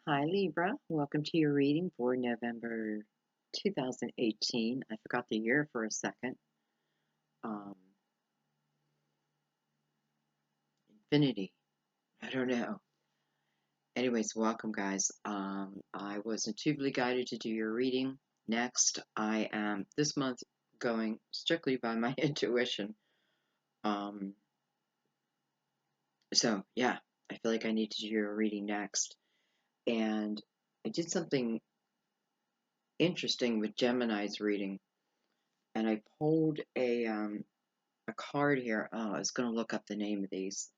Hi Libra, welcome to your reading for November 2018. I forgot the year for a second. Um, Infinity. I don't know. Anyways, welcome guys. I was intuitively guided to do your reading. Next, I am this month going strictly by my intuition. Um, so yeah, I feel like I need to do your reading next. And I did something interesting with Gemini's reading, and I pulled a card here. Oh, I was going to look up the name of these.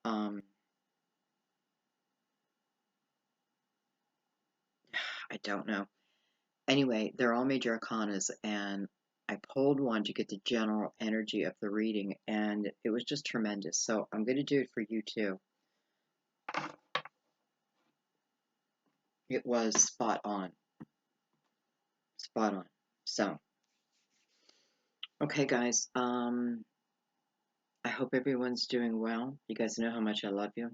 I don't know. Anyway, they're all major arcanas, and I pulled one to get the general energy of the reading, and it was just tremendous. So I'm going to do it for you too. It was spot on. Spot on. So, okay, guys. I hope everyone's doing well. You guys know how much I love you.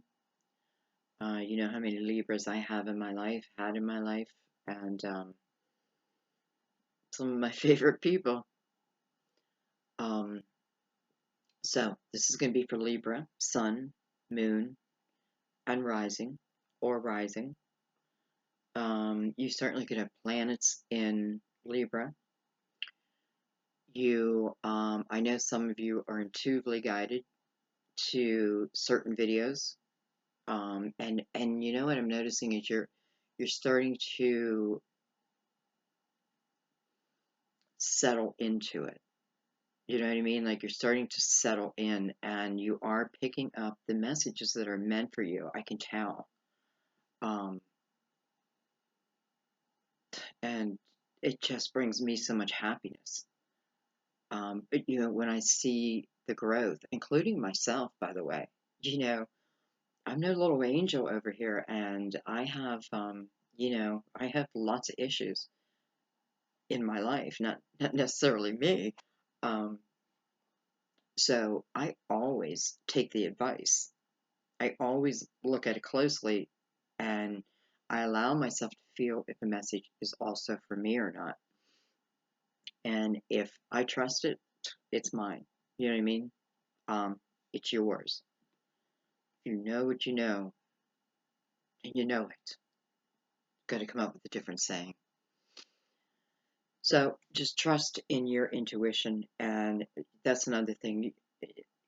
You know how many Libras I have in my life, had in my life, and some of my favorite people. So this is going to be for Libra, Sun, Moon, and Rising, or Rising. You certainly could have planets in Libra. I know some of you are intuitively guided to certain videos, and you know what I'm noticing is you're starting to settle into it. You know what I mean? Like you're starting to settle in, and you are picking up the messages that are meant for you. I can tell. Um, and it just brings me so much happiness. But when I see the growth, including myself, by the way, I'm no little angel over here, and I have, I have lots of issues in my life, not necessarily me. Um, so I always take the advice. I always look at it closely, and I allow myself to feel if a message is also for me or not. And if I trust it, it's mine. You know what I mean? It's yours. You know what you know, and you know it. Got to come up with a different saying. So just trust in your intuition, and that's another thing.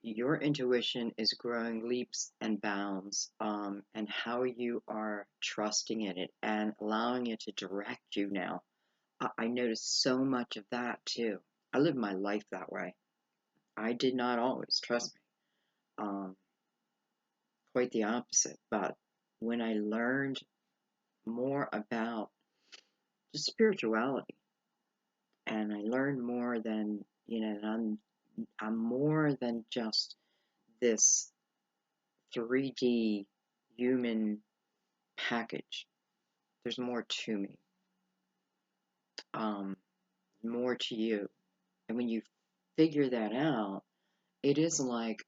Your intuition is growing leaps and bounds, and how you are trusting in it and allowing it to direct you now. I noticed so much of that too. I lived my life that way. I did not always, trust me. Um, Quite the opposite. But when I learned more about just spirituality, and I learned more than I'm more than just this 3D human package. There's more to me, um, more to you. And when you figure that out, it is like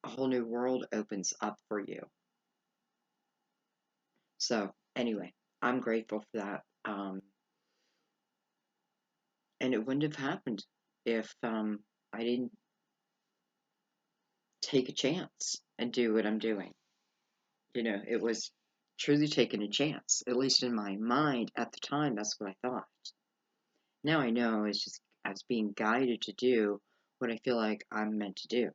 a whole new world opens up for you. So anyway, I'm grateful for that. And it wouldn't have happened if I didn't take a chance and do what I'm doing. It was truly taking a chance, at least in my mind at the time. That's what I thought. Now I know it's just I was being guided to do what I feel like I'm meant to do.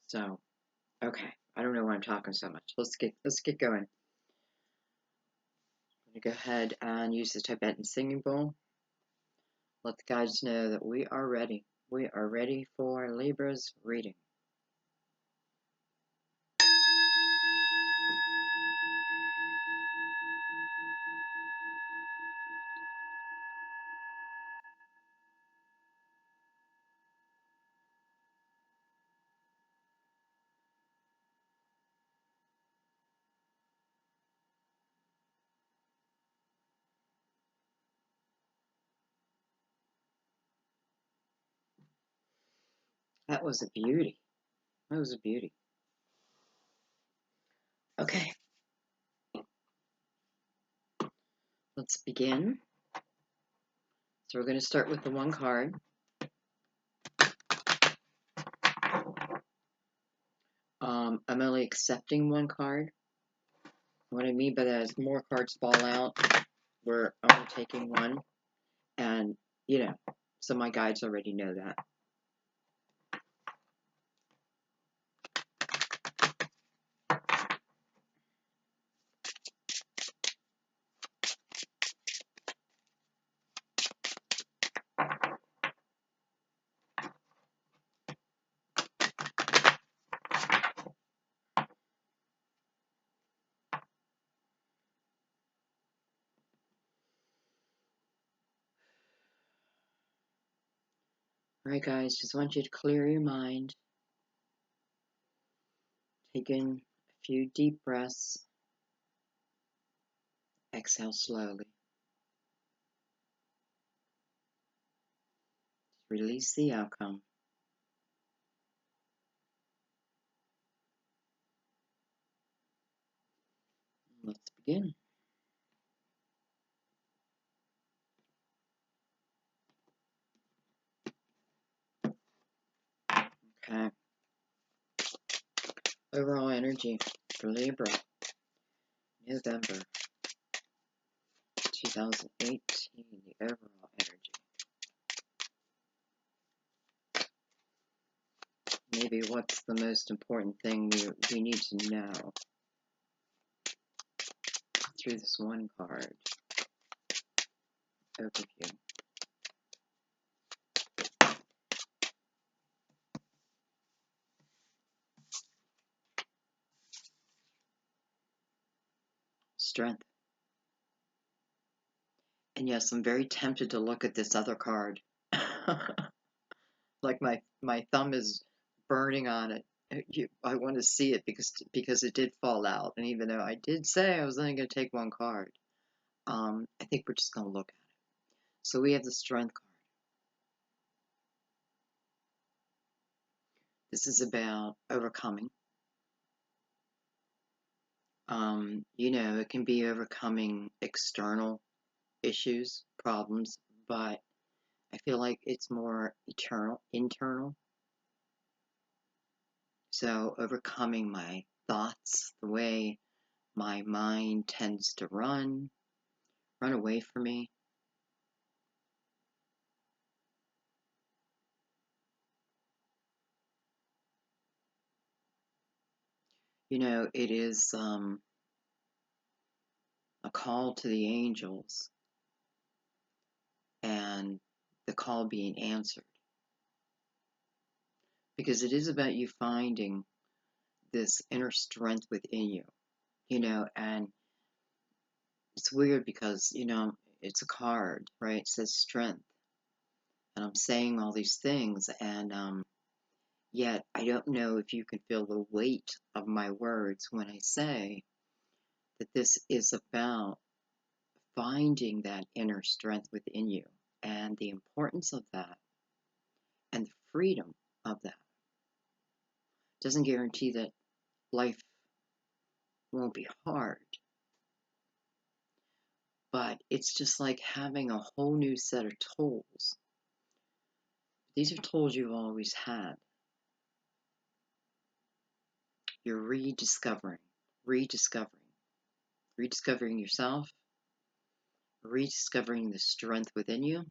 So, okay, I don't know why I'm talking so much. Let's get going. I'm gonna go ahead and use the Tibetan singing bowl. Let the guides know that we are ready. We are ready for Libra's reading. That was a beauty. That was a beauty. Okay, let's begin. So we're going to start with the one card. I'm only accepting one card. What I mean by that is more cards fall out, we're only taking one. And, you know, so my guides already know that. Alright guys, just want you to clear your mind. Take in a few deep breaths. Exhale slowly. Release the outcome. Let's begin. Okay. Overall energy for Libra, November 2018, the overall energy. Maybe what's the most important thing we need to know through this one card. Overview. Strength. And yes, I'm very tempted to look at this other card. Like my thumb is burning on it. I want to see it because it did fall out. And even though I did say I was only going to take one card, I think we're just going to look at it. So we have the Strength card. This is about overcoming. You know, it can be overcoming external issues, problems, but I feel like it's more internal. So overcoming my thoughts, the way my mind tends to run away from me. You know, it is a call to the angels and the call being answered. Because it is about you finding this inner strength within you, you know, and it's weird because, you know, it's a card, right? It says strength. And I'm saying all these things, and yet I don't know if you can feel the weight of my words when I say that this is about finding that inner strength within you and the importance of that and the freedom of that. Doesn't guarantee that life won't be hard, but it's just like having a whole new set of tools. These are tools you've always had. You're rediscovering yourself, rediscovering the strength within you.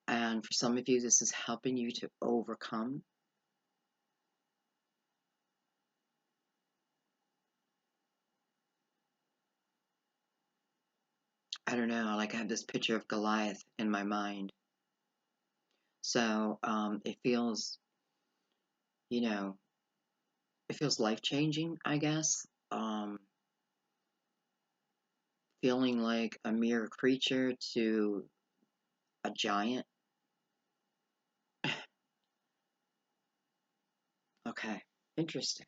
And for some of you, this is helping you to overcome. I don't know, like I have this picture of Goliath in my mind. So it feels, you know, it feels life-changing, I guess. Feeling like a mere creature to a giant. Okay, interesting.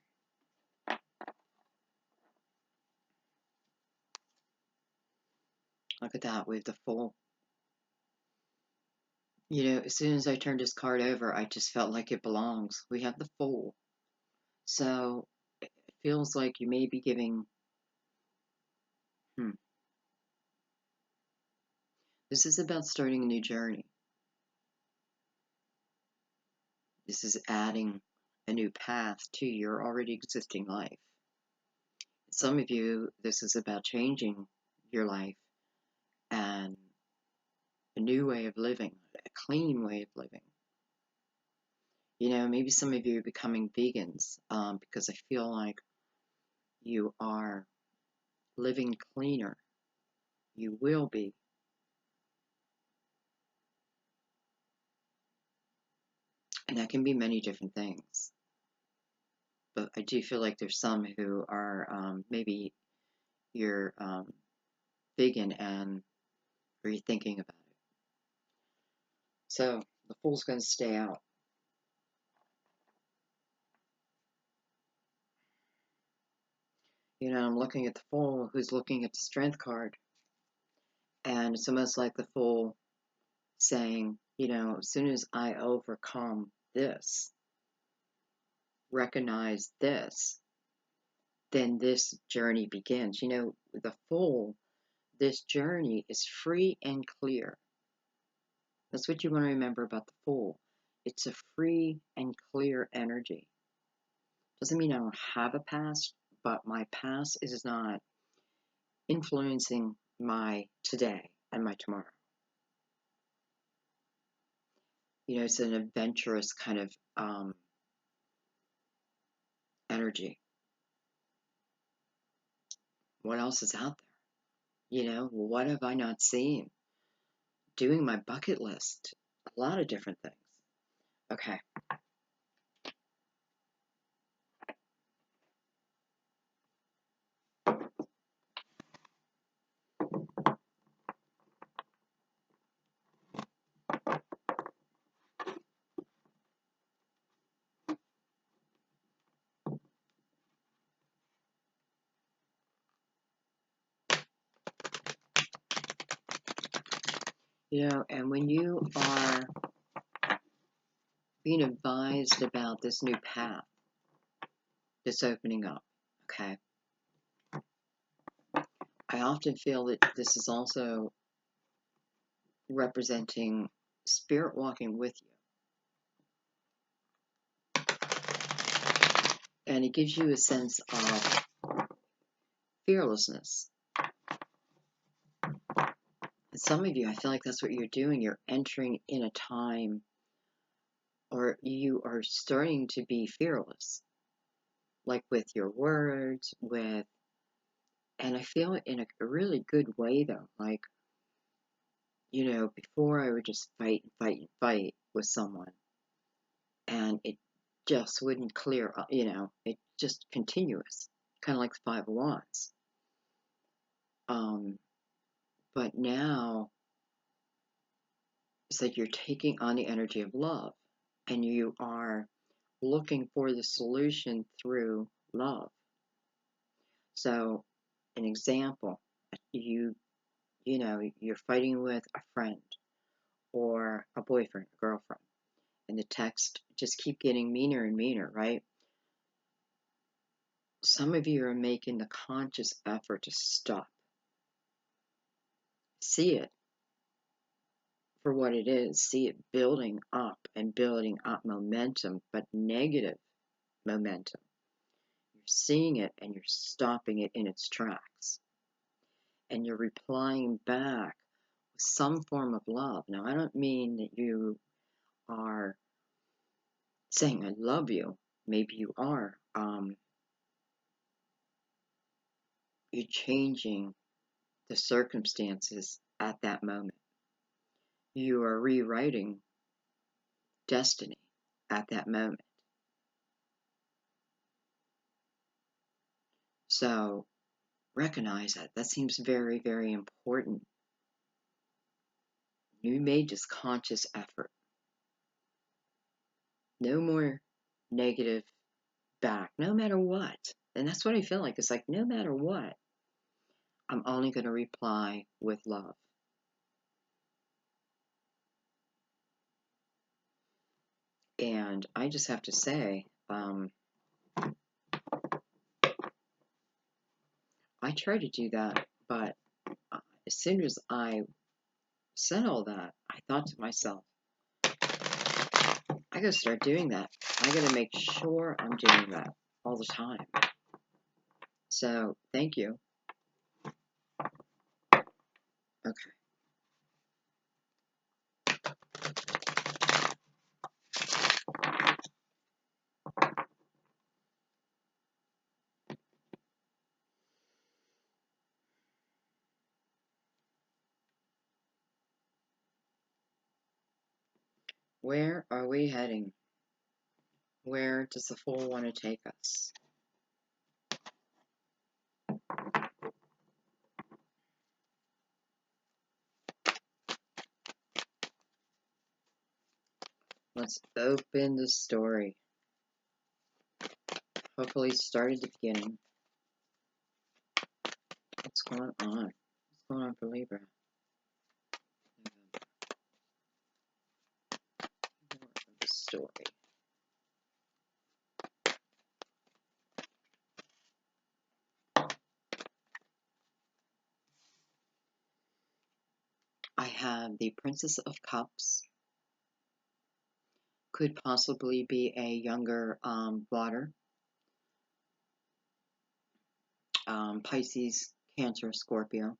Look at that, we have the Fool. You know, as soon as I turned this card over, I just felt like it belongs. We have the Fool. So feels like you may be giving, this is about starting a new journey. This is adding a new path to your already existing life. Some of you, this is about changing your life and a new way of living, a clean way of living. You know, maybe some of you are becoming vegans because I feel like you are living cleaner. You will be. And that can be many different things. But I do feel like there's some who are maybe you're vegan and are you thinking about it. So the Fool's going to stay out. You know, I'm looking at the Fool who's looking at the Strength card. And it's almost like the Fool saying, you know, as soon as I overcome this, recognize this, then this journey begins. You know, the Fool, this journey is free and clear. That's what you want to remember about the Fool. It's a free and clear energy. Doesn't mean I don't have a past, but my past is not influencing my today and my tomorrow. You know, it's an adventurous kind of energy. What else is out there? You know, what have I not seen? Doing my bucket list. A lot of different things. Okay. You know, and when you are being advised about this new path that's opening up, okay, I often feel that this is also representing spirit walking with you. And it gives you a sense of fearlessness. And some of you, I feel like that's what you're doing. You're entering in a time, or you are starting to be fearless, like with your words, and I feel it in a really good way though. Like, you know, before I would just fight and fight and fight with someone, and it just wouldn't clear up, you know, it just continuous, kind of like the Five of Wands. But now it's like you're taking on the energy of love and you are looking for the solution through love. So, an example, you know, you're fighting with a friend or a boyfriend, a girlfriend, and the text just keep getting meaner and meaner, right? Some of you are making the conscious effort to stop. See it for what it is. See it building up and building up momentum, but negative momentum. You're seeing it and you're stopping it in its tracks. And you're replying back with some form of love. Now, I don't mean that you are saying, I love you. Maybe you are. You're changing the circumstances at that moment. You are rewriting destiny at that moment. So recognize that. That seems very, very important. You made this conscious effort. No more negative back, no matter what. And that's what I feel like. It's like, no matter what, I'm only going to reply with love. And I just have to say, I try to do that, but as soon as I said all that, I thought to myself, I gotta start doing that. I gotta make sure I'm doing that all the time. So, thank you. Okay. Where are we heading? Where does the Fool want to take us? Let's open the story. Hopefully start at the beginning. What's going on? What's going on for Libra? More of the story. I have the Princess of Cups. Could possibly be a younger water. Pisces, Cancer, Scorpio.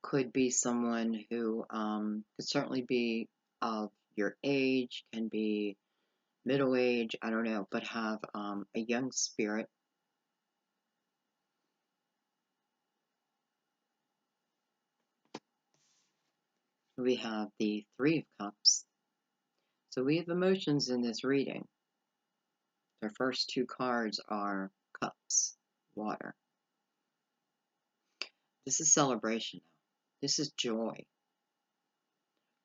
Could be someone who could certainly be of your age, can be middle age, I don't know, but have a young spirit. We have the Three of Cups. So we have emotions in this reading. The first two cards are cups, water. This is celebration now. This is joy.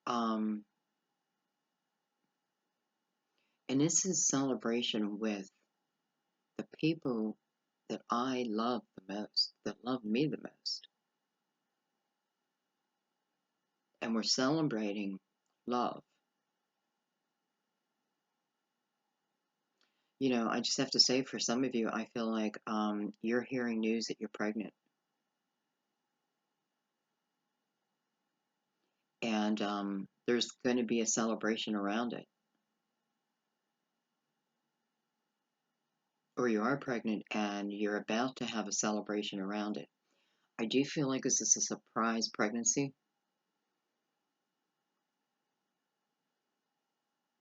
And this is celebration with the people that I love the most, that love me the most. And we're celebrating love. You know, I just have to say, for some of you, I feel like you're hearing news that you're pregnant. And there's going to be a celebration around it. Or you are pregnant and you're about to have a celebration around it. I do feel like this is a surprise pregnancy.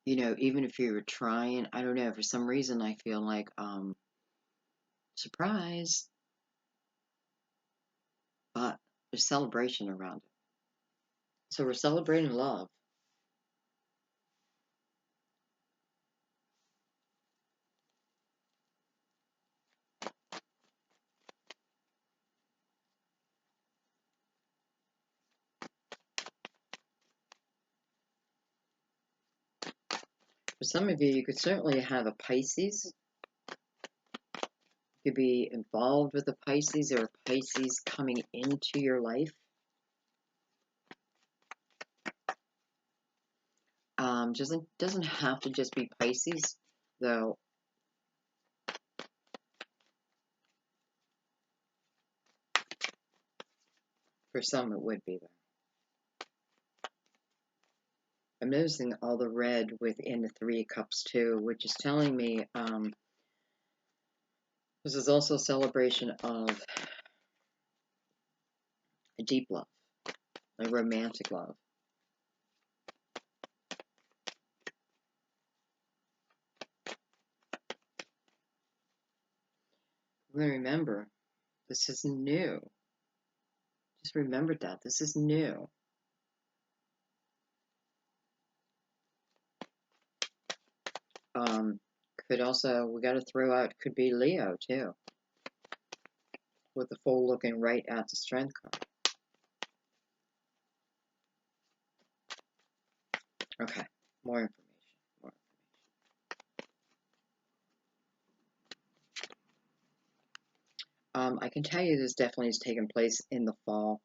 You know, even if you were trying, I don't know, for some reason I feel like, surprise, but there's celebration around it. So we're celebrating love. For some of you, you could certainly have a Pisces. You could be involved with a Pisces or a Pisces coming into your life. Doesn't have to just be Pisces, though. For some, it would be, though. I'm noticing all the red within the Three of Cups, too, which is telling me this is also a celebration of a deep love, a romantic love. Remember, this is new. Just remember that. This is new. Could also, we got to throw out, could be Leo, too. With the Fool looking right at the Strength card. Okay, more information. I can tell you this definitely is taking place in the fall.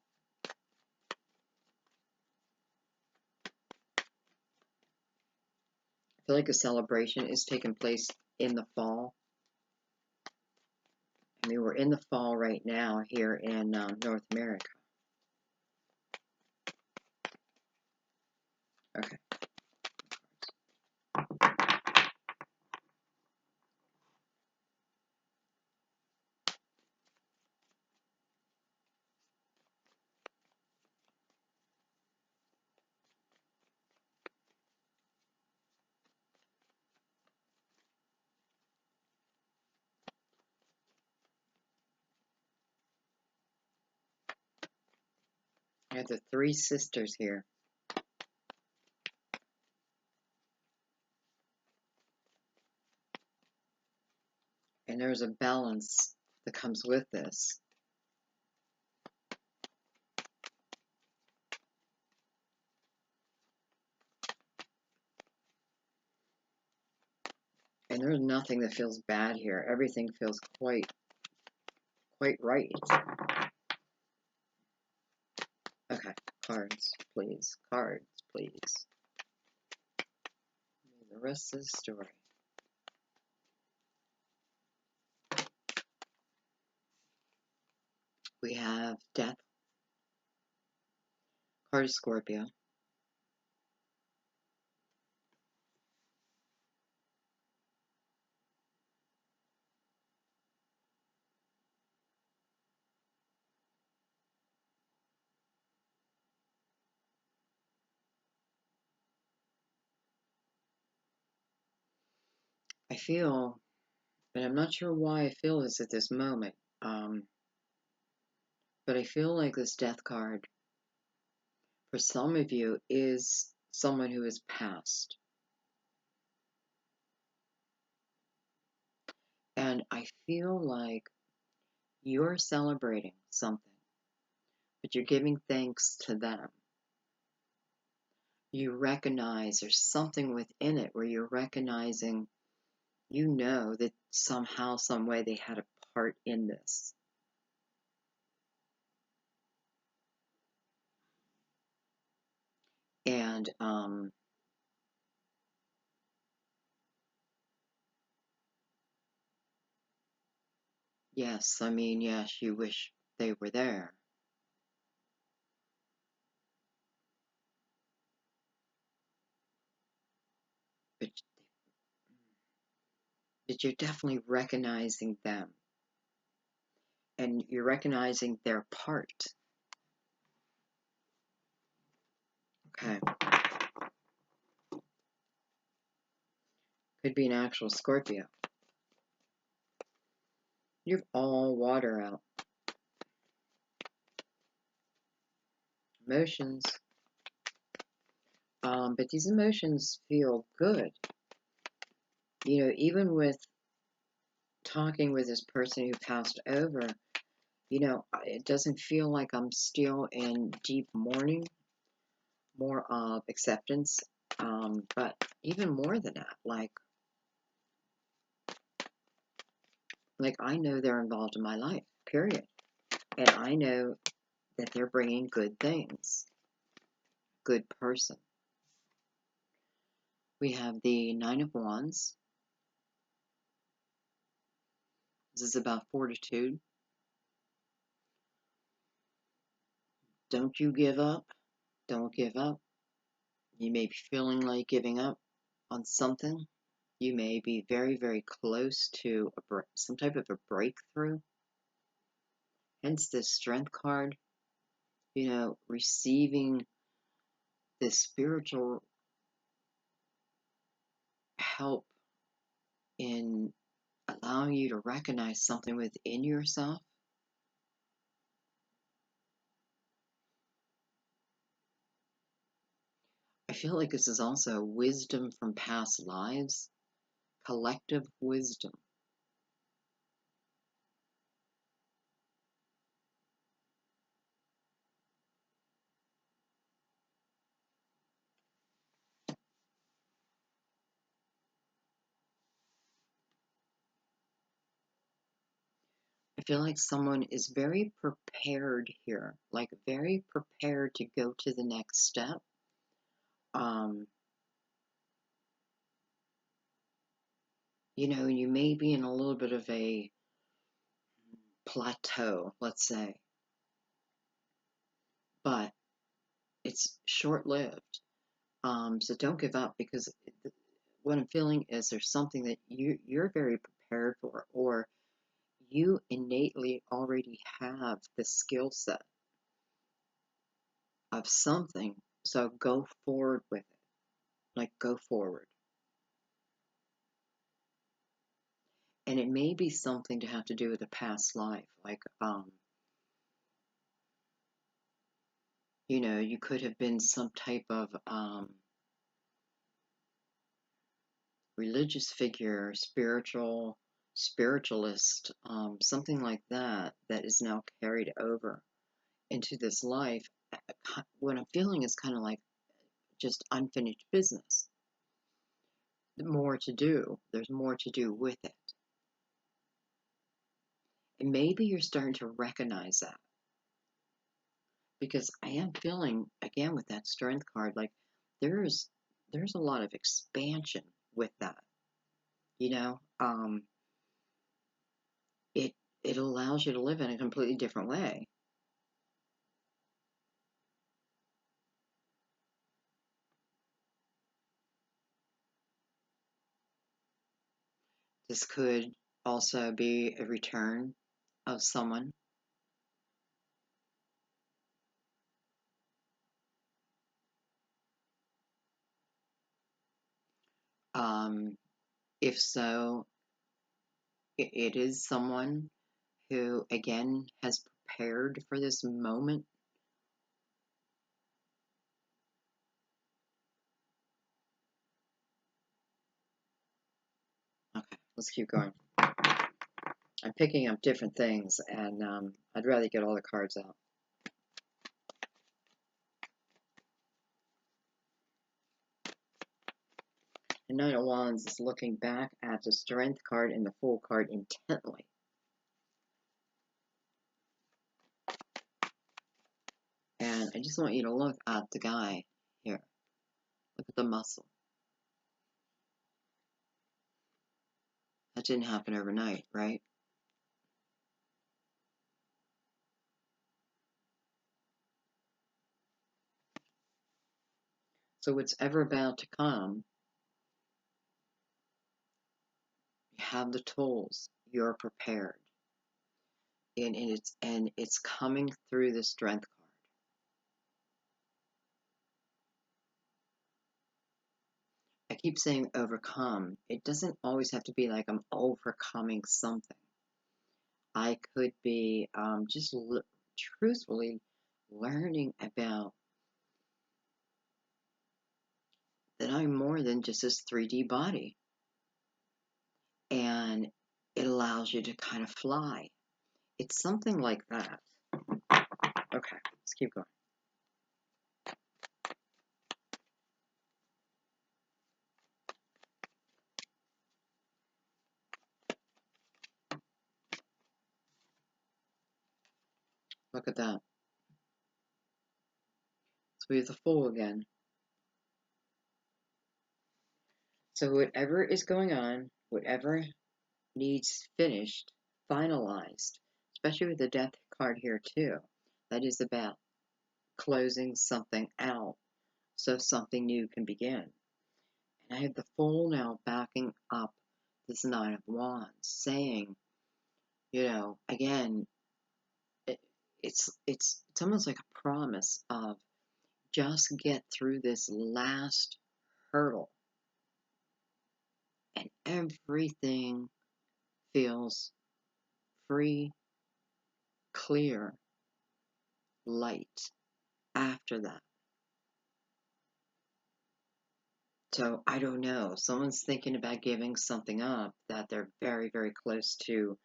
I feel like a celebration is taking place in the fall. I mean, we're in the fall right now here in North America. Okay. I have the three sisters here. And there's a balance that comes with this. And there's nothing that feels bad here. Everything feels quite right. Okay, cards, please. Cards, please. The rest of the story. We have Death, card of Scorpio. I feel, and I'm not sure why I feel this at this moment, but I feel like this Death card, for some of you, is someone who has passed. And I feel like you're celebrating something, but you're giving thanks to them. You recognize there's something within it where you're recognizing, you know, that somehow, some way they had a part in this. And yes, I mean, yes, you wish they were there. But you're definitely recognizing them. And you're recognizing their part. Okay. Could be an actual Scorpio. You have all water out. Emotions. But these emotions feel good. You know, even with talking with this person who passed over, you know, it doesn't feel like I'm still in deep mourning, more of acceptance. But even more than that, like I know they're involved in my life, period. And I know that they're bringing good things. Good person. We have the Nine of Wands. This is about fortitude. Don't you give up. Don't give up. You may be feeling like giving up on something. You may be very, very close to some type of a breakthrough. Hence this Strength card. You know, receiving this spiritual help in allowing you to recognize something within yourself. I feel like this is also wisdom from past lives, collective wisdom. I feel like someone is very prepared here, like very prepared to go to the next step. You know, you may be in a little bit of a plateau, let's say, but it's short-lived. So don't give up, because what I'm feeling is there's something that you're very prepared for, or you innately already have the skill set of something. So go forward with it. Like, go forward. And it may be something to have to do with a past life. Like, you could have been some type of religious figure, spiritualist, something like that, that is now carried over into this life. What I'm feeling is kind of like just unfinished business. More to do. There's more to do with it. And maybe you're starting to recognize that. Because I am feeling, again, with that strength card, like there's a lot of expansion with that. You know, it allows you to live in a completely different way. This could also be a return of someone. If so, it is someone who, again, has prepared for this moment. Okay, let's keep going. I'm picking up different things, and I'd rather get all the cards out. The Knight of Wands is looking back at the Strength card and the Fool card intently. And I just want you to look at the guy here. Look at the muscle. That didn't happen overnight, right? So what's ever about to come, you have the tools. You're prepared. And it's coming through the Strength card. I keep saying overcome. It doesn't always have to be like I'm overcoming something. I could be just truthfully learning about that I'm more than just this 3D body. And it allows you to kind of fly. It's something like that. Okay, let's keep going. Look at that. So we have the Fool again. So whatever is going on, whatever needs finished, finalized, especially with the Death card here too, that is about closing something out so something new can begin. And I have the Fool now backing up this Nine of Wands, saying, again, it's almost like a promise of just get through this last hurdle, and everything feels free, clear, light after that. So I don't know. Someone's thinking about giving something up that they're very, very close to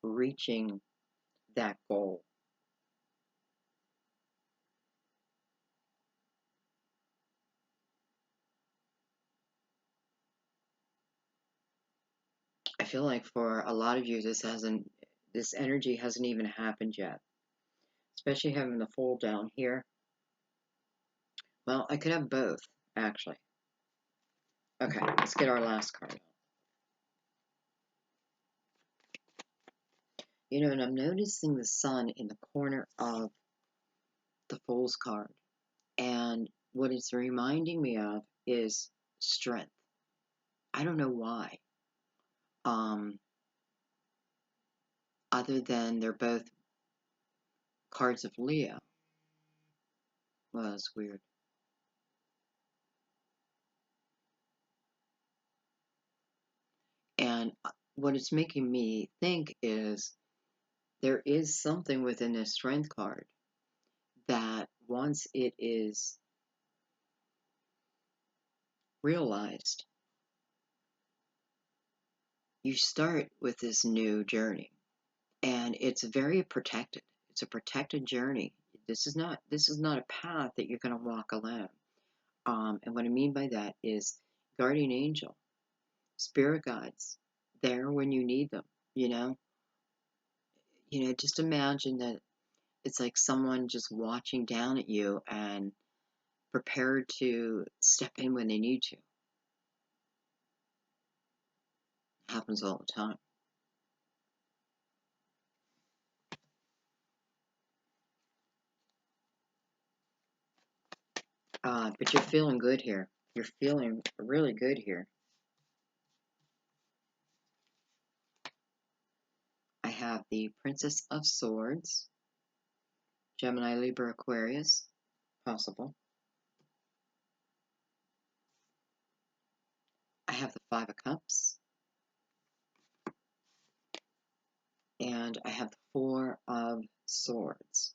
reaching that goal. I feel like for a lot of you, this energy hasn't even happened yet. Especially having the Fool down here. Well, I could have both, actually. Okay, let's get our last card. And I'm noticing the sun in the corner of the Fool's card. And what it's reminding me of is strength. I don't know why. Um, Other than they're both cards of Leo. Well, that's weird. And what it's making me think is there is something within this strength card that once it is realized, you start with this new journey. And it's very protected. It's a protected journey. This is not a path that you're going to walk alone. And what I mean by that is guardian angel, spirit guides, there when you need them. You know, just imagine that it's like someone just watching down at you and prepared to step in when they need to. It happens all the time. But you're feeling good here. You're feeling really good here. I have the Princess of Swords, Gemini, Libra, Aquarius, possible. I have the Five of Cups, and I have the Four of Swords.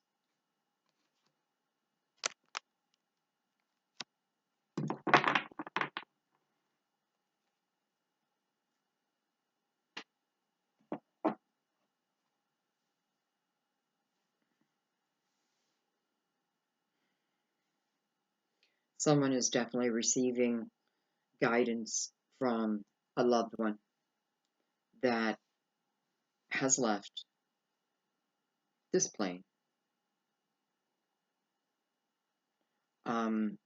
Someone is definitely receiving guidance from a loved one that has left this plane. Um,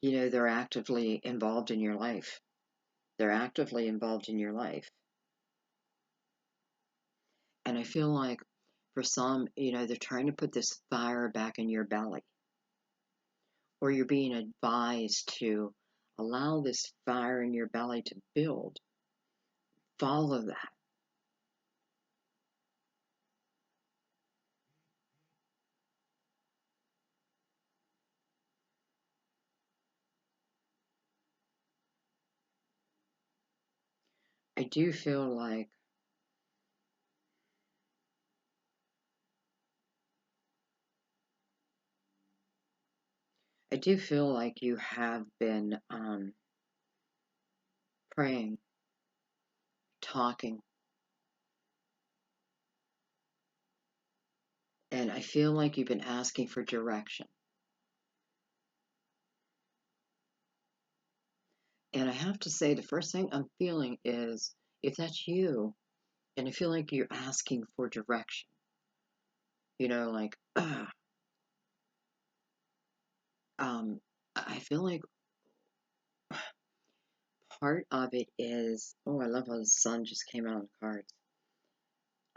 they're actively involved in your life. They're actively involved in your life. And I feel like for some, they're trying to put this fire back in your belly, or you're being advised to allow this fire in your belly to build. Follow that. I do feel like you have been praying, talking, and I feel like you've been asking for direction. And I have to say, the first thing I'm feeling is if that's you, and I feel like you're asking for direction, like, I feel like part of it is, oh, I love how the sun just came out of the cards.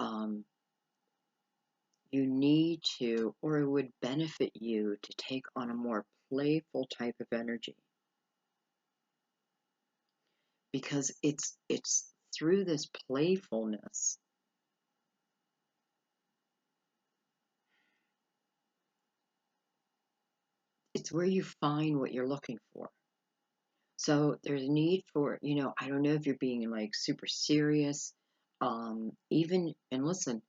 Um, you need to, or it would benefit you to take on a more playful type of energy. Because it's through this playfulness, it's where you find what you're looking for. So there's a need for, I don't know if you're being like super serious, even, and listen,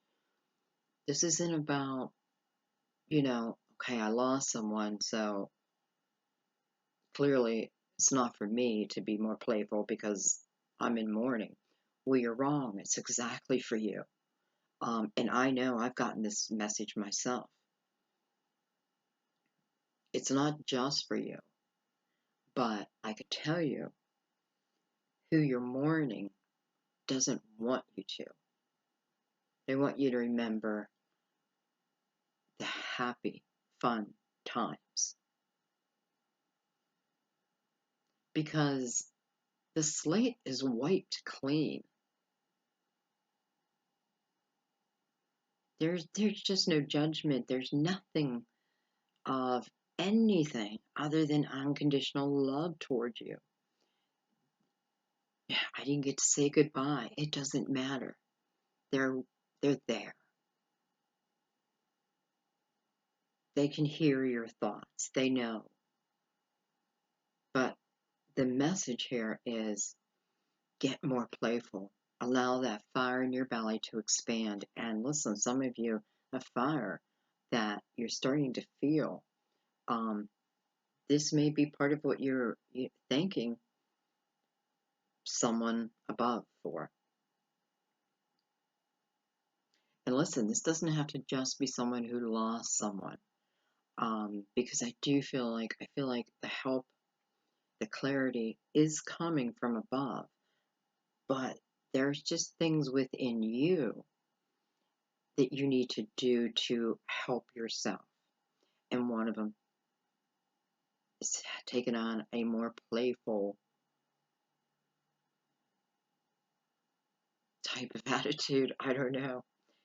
this isn't about, okay, I lost someone, so clearly it's not for me to be more playful because I'm in mourning. Well, you're wrong. It's exactly for you. And I know I've gotten this message myself. It's not just for you, but I could tell you who you're mourning doesn't want you to. They want you to remember the happy, fun times. Because the slate is wiped clean. There's just no judgment. There's nothing of anything other than unconditional love towards you. Yeah, I didn't get to say goodbye. It doesn't matter. They're they're there. They can hear your thoughts. They know. But the message here is get more playful. Allow that fire in your belly to expand. And listen, some of you have fire that you're starting to feel. Um, this may be part of what you're thanking someone above for. And listen, this doesn't have to just be someone who lost someone. Because I feel like the help, the clarity is coming from above, but there's just things within you that you need to do to help yourself. And one of them is taking on a more playful type of attitude. I don't know.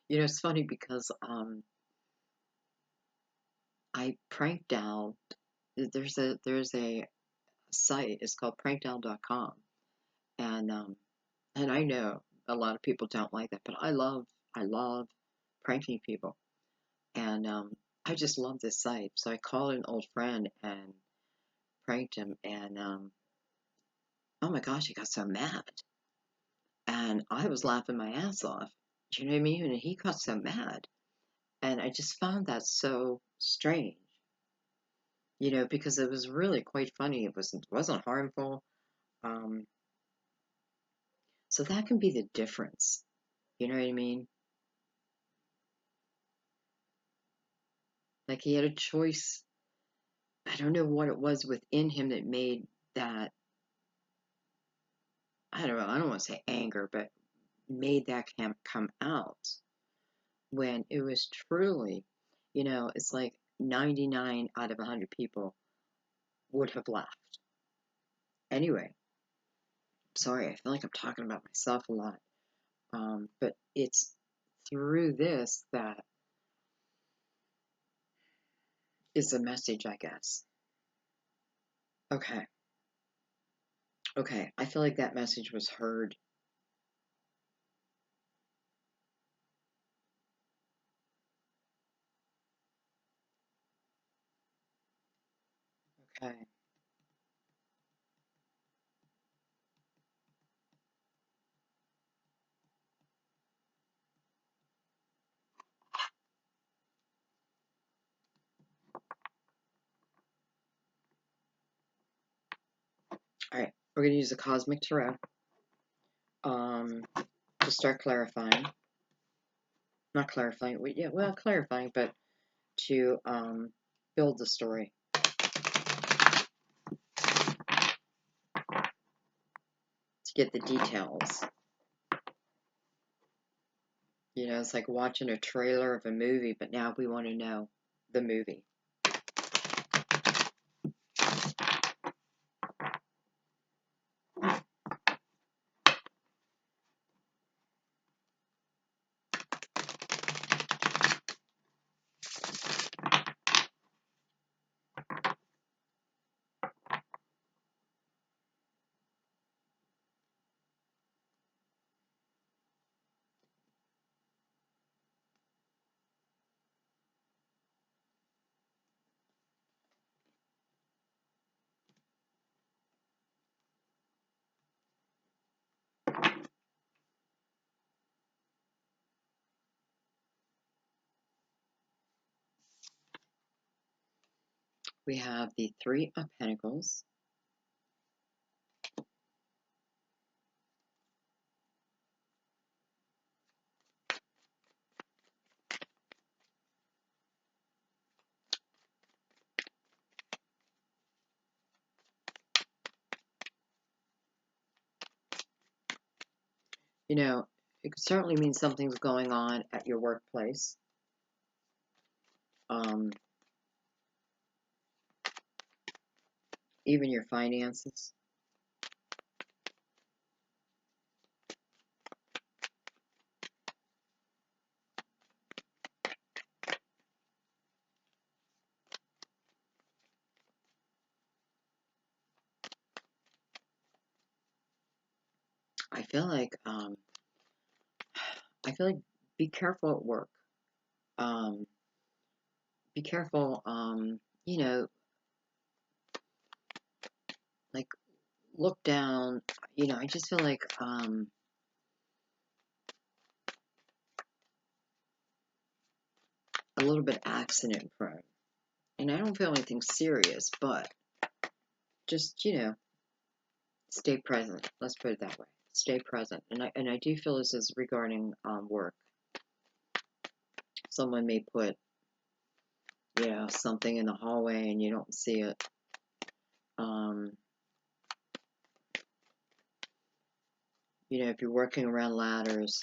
It's funny because I pranked out. There's a site. It's called prankdown.com, and I know a lot of people don't like that, but I love pranking people, and I just love this site. So I called an old friend and pranked him, and oh my gosh, he got so mad, and I was laughing my ass off. Do you know what I mean? And he got so mad, and I just found that so strange. Because it was really quite funny. It wasn't harmful. Um, so that can be the difference. You know what I mean? Like he had a choice. I don't know what it was within him that made that, I don't know, I don't want to say anger, but made that come out when it was truly, it's like 99 out of 100 people would have laughed. Anyway, sorry, I feel like I'm talking about myself a lot. But it's through this that is a message, I guess. Okay. Okay. I feel like that message was heard. Okay. All right. We're going to use the Cosmic Tarot to start clarifying. Not clarifying. Clarifying, but to build the story. To get the details. It's like watching a trailer of a movie, but now we want to know the movie. We have the Three of Pentacles. It could certainly mean something's going on at your workplace. Even your finances. I feel like be careful at work. Um, be careful. You know, like look down. You know, I just feel like a little bit accident prone, and I don't feel anything serious, but just stay present. Let's put it that way. Stay present, and I do feel this is regarding work. Someone may put something in the hallway and you don't see it. If you're working around ladders,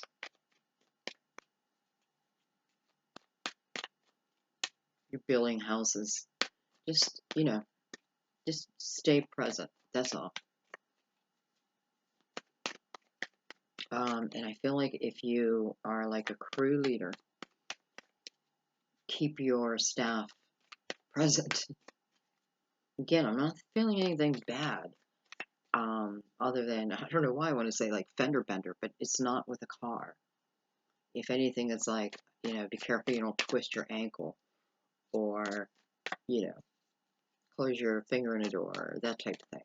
you're building houses, just just stay present. That's all. And I feel like if you are like a crew leader, keep your staff present. Again, I'm not feeling anything bad. Other than, I don't know why I want to say like fender bender, but it's not with a car. If anything, it's like, be careful you don't twist your ankle or, close your finger in a door, that type of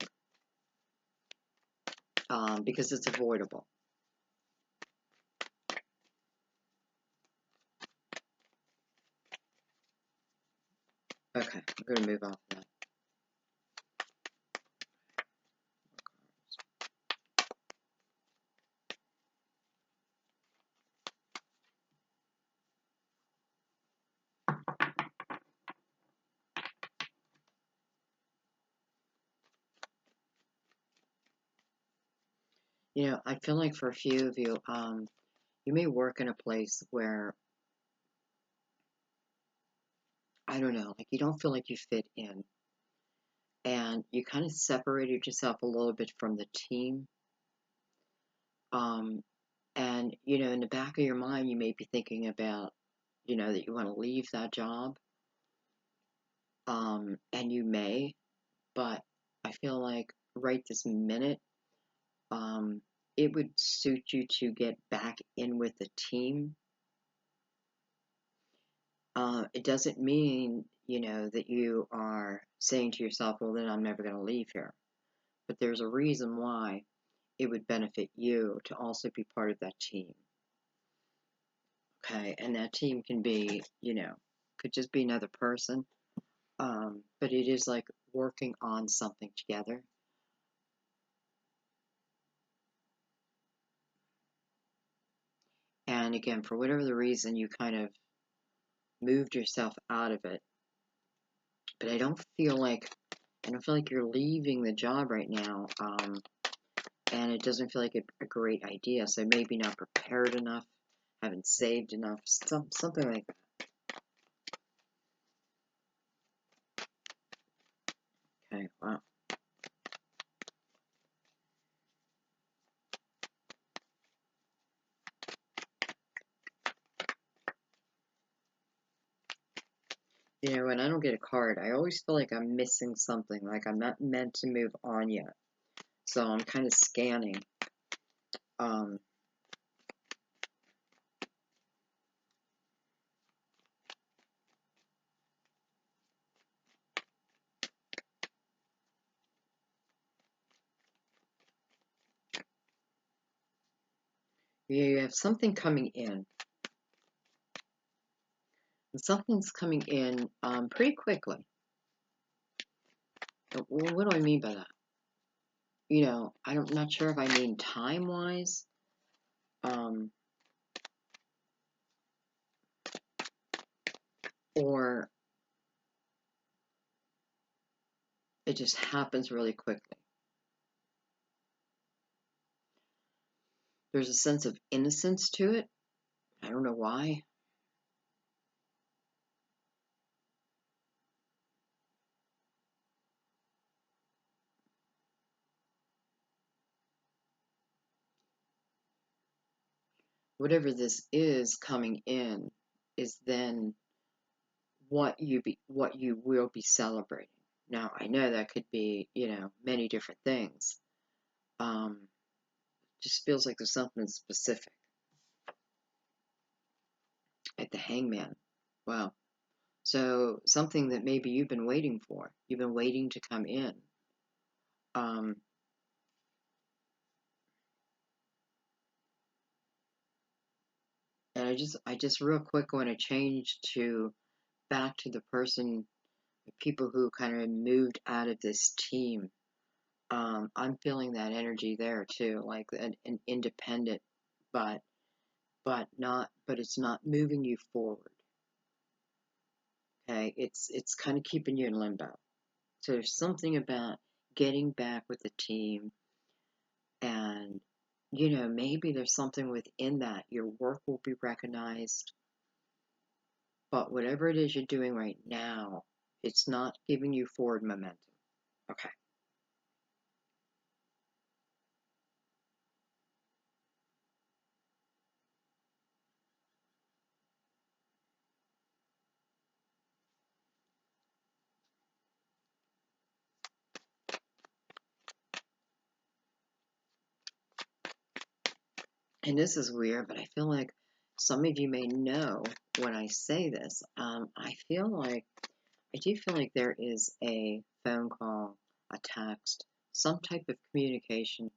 thing. Because it's avoidable. Okay, I'm going to move on from that. I feel like for a few of you, you may work in a place where, I don't know, like you don't feel like you fit in. And you kind of separated yourself a little bit from the team. And, in the back of your mind, you may be thinking about, that you want to leave that job. And you may, but I feel like right this minute, it would suit you to get back in with the team. It doesn't mean, that you are saying to yourself, well, then I'm never going to leave here. But there's a reason why it would benefit you to also be part of that team. Okay, and that team can be, could just be another person. But it is like working on something together. And again, for whatever the reason, you kind of moved yourself out of it. But I don't feel like you're leaving the job right now. And it doesn't feel like a great idea. So maybe not prepared enough, haven't saved enough, something like that. Okay, wow. When I don't get a card, I always feel like I'm missing something, like I'm not meant to move on yet. So I'm kind of scanning. You have something coming in. And something's coming in pretty quickly. Well, what do I mean by that? I'm not sure if I mean time-wise. Or it just happens really quickly. There's a sense of innocence to it. I don't know why. Whatever this is coming in is then what you will be celebrating. Now, I know that could be, many different things. Just feels like there's something specific. At the Hangman. Wow. So something that maybe you've been waiting for. You've been waiting to come in. Um, and I just real quick want to change to back to the person, the people who kind of moved out of this team. I'm feeling that energy there too, like an independent, but but it's not moving you forward. Okay, it's kind of keeping you in limbo. So there's something about getting back with the team, and maybe there's something within that. Your work will be recognized, but whatever it is you're doing right now, it's not giving you forward momentum. Okay. And this is weird, but I feel like some of you may know when I say this. I do feel like there is a phone call, a text, some type of communication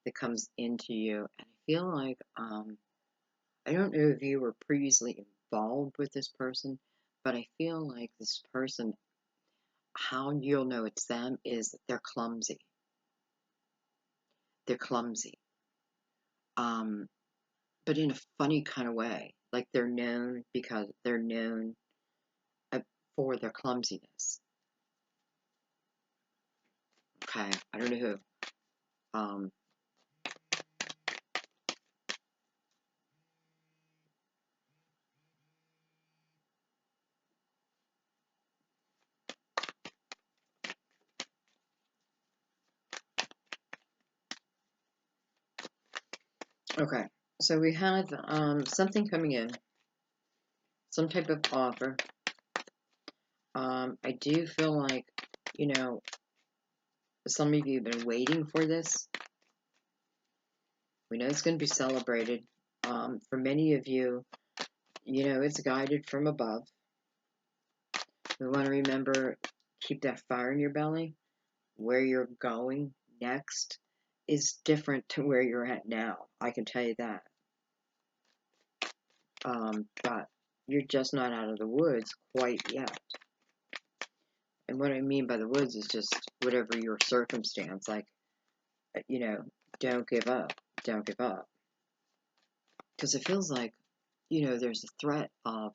that comes into you. And I feel like, I don't know if you were previously involved with this person, but I feel like this person, how you'll know it's them is they're clumsy. They're clumsy. Um, but in a funny kind of way. Like they're known because they're known uh, for their clumsiness. Okay, I don't know who. Um, okay, so we have something coming in, some type of offer. I do feel like, you know, some of you have been waiting for this. We know it's going to be celebrated. For many of you, it's guided from above. We want to remember, keep that fire in your belly. Where you're going next is different to where you're at now. I can tell you that. But you're just not out of the woods quite yet. And what I mean by the woods is just whatever your circumstance. Like, don't give up. Don't give up. Because it feels like, there's a threat of,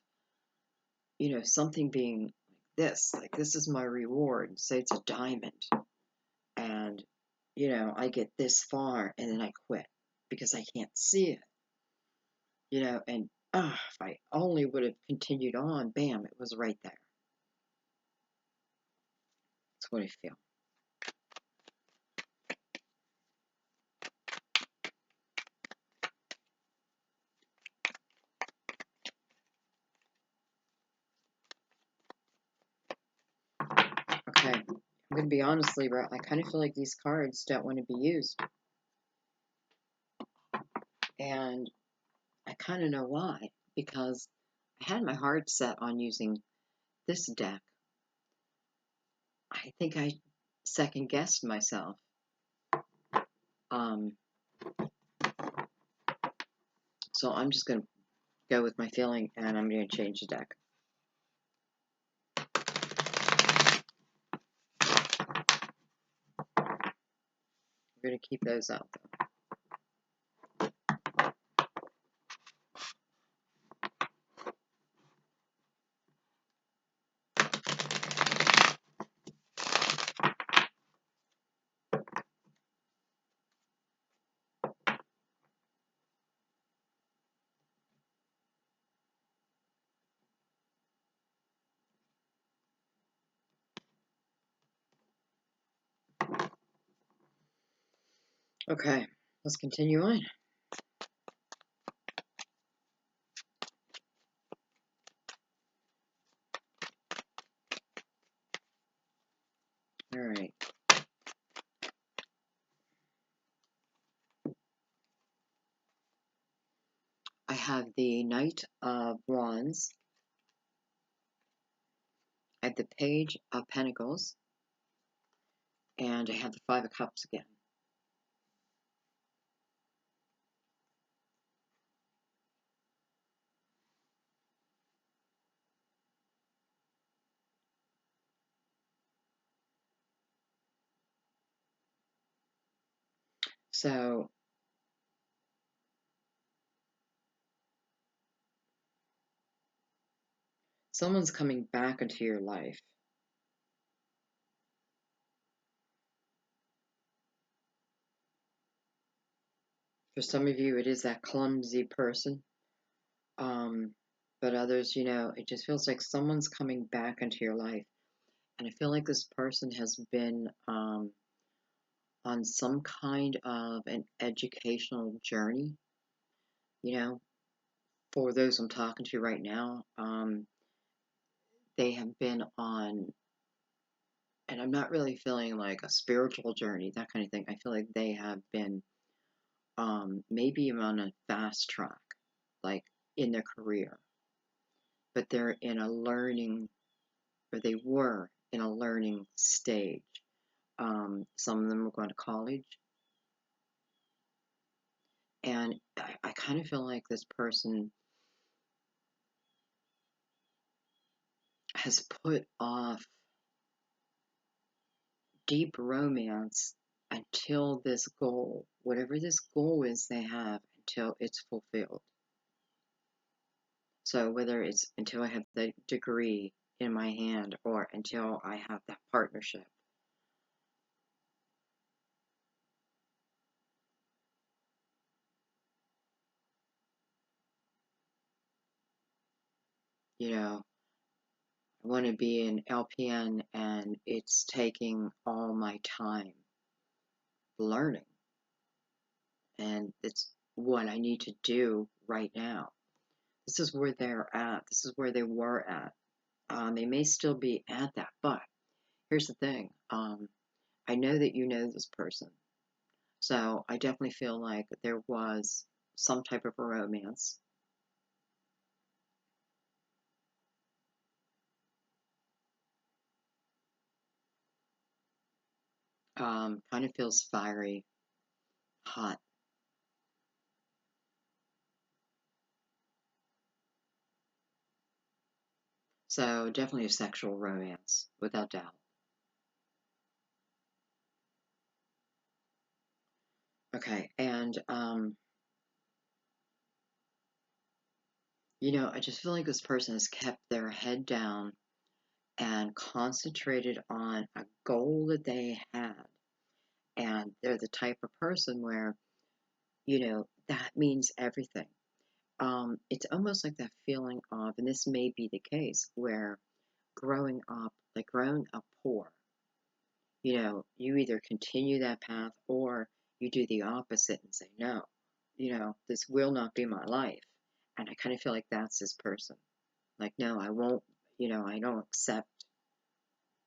something being like this is my reward. Say it's a diamond. And, I get this far and then I quit because I can't see it. And if I only would have continued on, bam, it was right there. That's what I feel. Okay, I'm going to be honest, Libra. I kind of feel like these cards don't want to be used. And I kind of know why. Because I had my heart set on using this deck. I think I second guessed myself. Um, so I'm just going to go with my feeling and I'm going to change the deck. We're going to keep those out though. Okay, let's continue on. All right. I have the Knight of Wands. I have the Page of Pentacles. And I have the Five of Cups again. So someone's coming back into your life. For some of you, it is that clumsy person. But others, it just feels like someone's coming back into your life. And I feel like this person has been on some kind of an educational journey. You know, for those I'm talking to right now, they have been on, and I'm not really feeling like a spiritual journey, that kind of thing. I feel like they have been maybe even on a fast track, like in their career, but they're in a learning, or they were in a learning stage. Some of them were going to college, and I kind of feel like this person has put off deep romance until this goal, whatever this goal is they have, until it's fulfilled. So whether it's until I have the degree in my hand or until I have that partnership. I want to be an LPN and it's taking all my time learning. And it's what I need to do right now. This is where they're at. This is where they were at. They may still be at that, but here's the thing. I know that you know this person. So I definitely feel like there was some type of a romance. Kind of feels fiery, hot. So definitely a sexual romance, without doubt. Okay, and I just feel like this person has kept their head down and concentrated on a goal that they had. And they're the type of person where, that means everything. It's almost like that feeling of, and this may be the case, where growing up poor, you either continue that path or you do the opposite and say, no, this will not be my life. And I kind of feel like that's this person. Like, no, I won't, I don't accept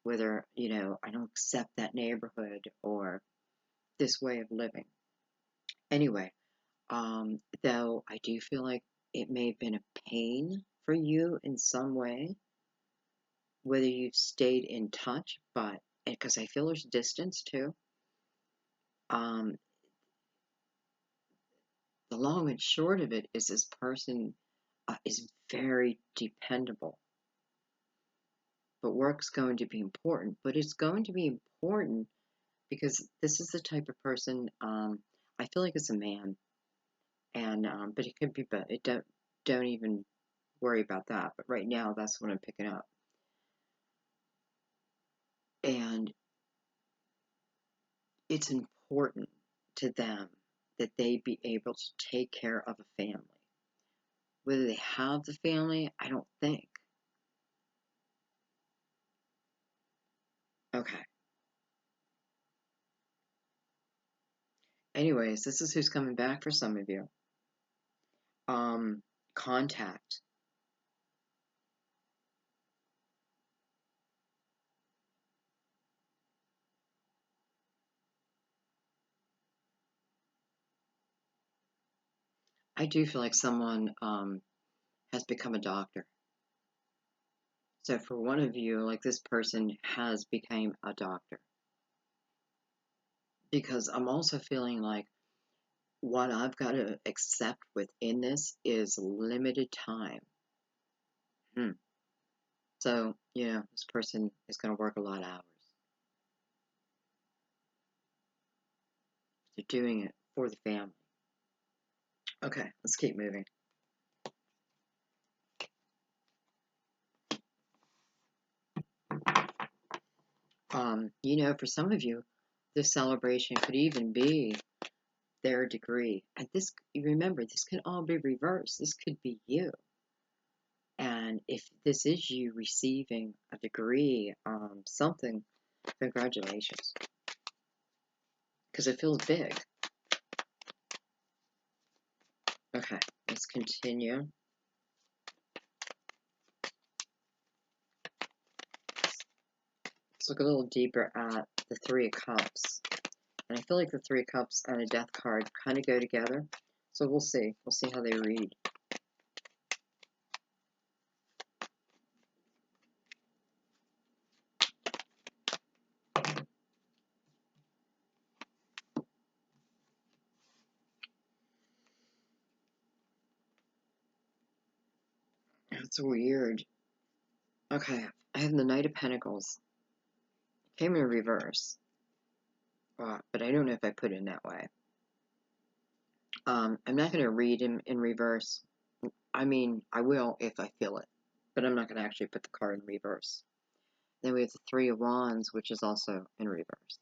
I don't accept that neighborhood or this way of living. Anyway, though I do feel like it may have been a pain for you in some way, whether you've stayed in touch, but because I feel there's distance too. Um, the long and short of it is this person is very dependable, but work's going to be important. But it's going to be important because this is the type of person. I feel like it's a man, and but it could be, but it don't even worry about that. But right now, that's what I'm picking up, and it's important to them that they be able to take care of a family. Whether they have the family, I don't think. Okay. Anyways, this is who's coming back for some of you. Contact. I do feel like someone has become a doctor. So for one of you, like this person has become a doctor. Because I'm also feeling like what I've got to accept within this is limited time. Hmm. So, this person is going to work a lot of hours. They're doing it for the family. Okay, let's keep moving. For some of you, this celebration could even be their degree. And this, remember, this could all be reversed. This could be you. And if this is you receiving a degree, something, congratulations. Because it feels big. Okay, let's continue. Let's look a little deeper at the Three of Cups. And I feel like the Three of Cups and a Death card kind of go together. So we'll see. We'll see how they read. That's weird. Okay, I have the Knight of Pentacles. It came in reverse. But I don't know if I put it in that way. I'm not going to read him in reverse. I mean, I will if I feel it. But I'm not going to actually put the card in reverse. Then we have the Three of Wands, which is also in reverse.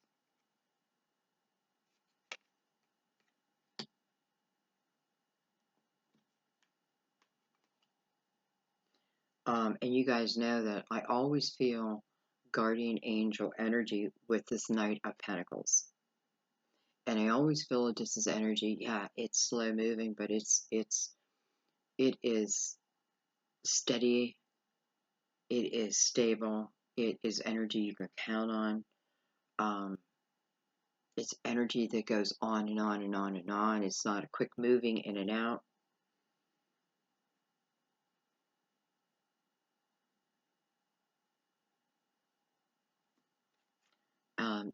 And you guys know that I always feel guardian angel energy with this Knight of Pentacles. And I always feel that this is energy. Yeah, it's slow moving, but it is steady. It is stable. It is energy you can count on. It's energy that goes on and on and on and on. It's not a quick moving in and out.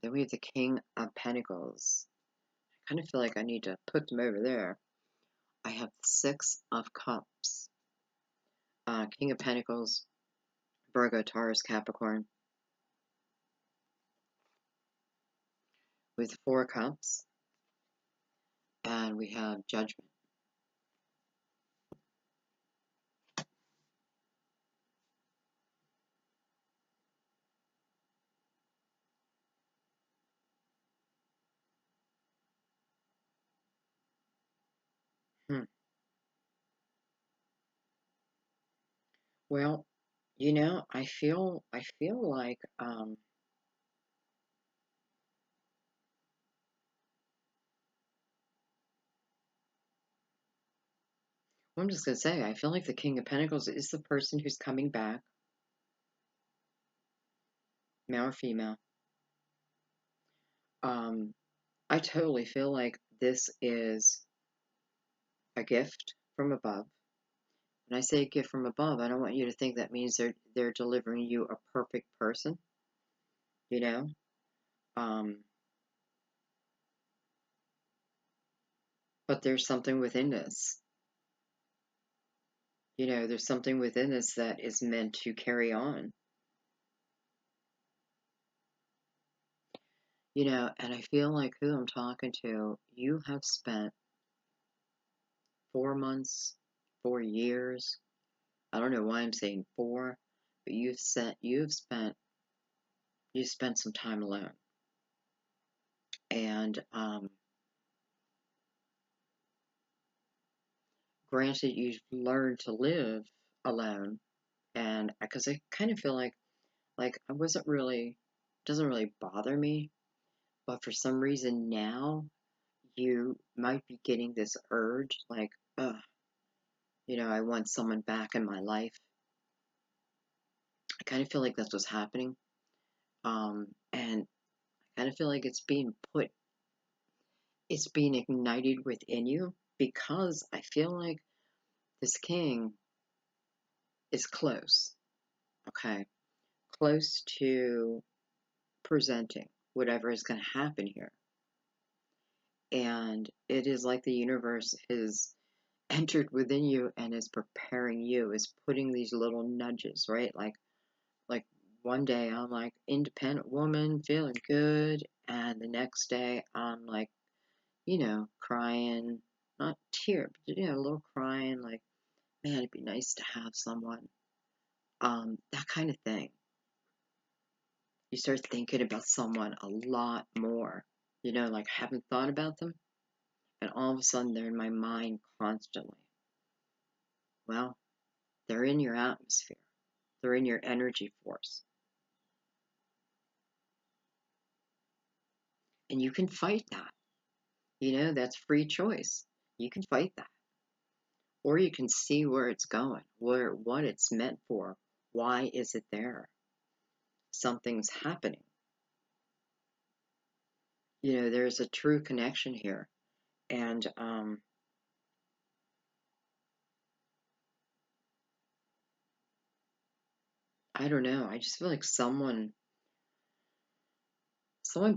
Then we have the King of Pentacles. I kind of feel like I need to put them over there. I have the Six of Cups. King of Pentacles, Virgo, Taurus, Capricorn. With Four Cups. And we have Judgment. Well, I feel like I'm just gonna say I feel like the King of Pentacles is the person who's coming back, male or female. I totally feel like this is a gift from above. When I say a gift from above, I don't want you to think that means they're delivering you a perfect person, you know. But there's something within this. There's something within this that is meant to carry on. And I feel like who I'm talking to, you have spent 4 months, 4 years. I don't know why I'm saying four, but you've spent some time alone. And granted, you've learned to live alone, and because I kind of feel like I wasn't really, doesn't really bother me, but for some reason now you might be getting this urge, like, I want someone back in my life. I kind of feel like that's what's happening. And I kind of feel like it's being ignited within you. because I feel like this king is close, okay? Close to presenting whatever is going to happen here. And it is like the universe has entered within you and is preparing you, is putting these little nudges, right? Like one day I'm like independent woman, feeling good, and the next day I'm like, crying, not tear, but a little crying, like, man, it'd be nice to have someone. That kind of thing. You start thinking about someone a lot more, like I haven't thought about them, and all of a sudden they're in my mind constantly. Well, they're in your atmosphere. They're in your energy force. And you can fight that. That's free choice. You can fight that. Or you can see where it's going, what it's meant for. Why is it there? Something's happening. There's a true connection here. And I don't know. I just feel like someone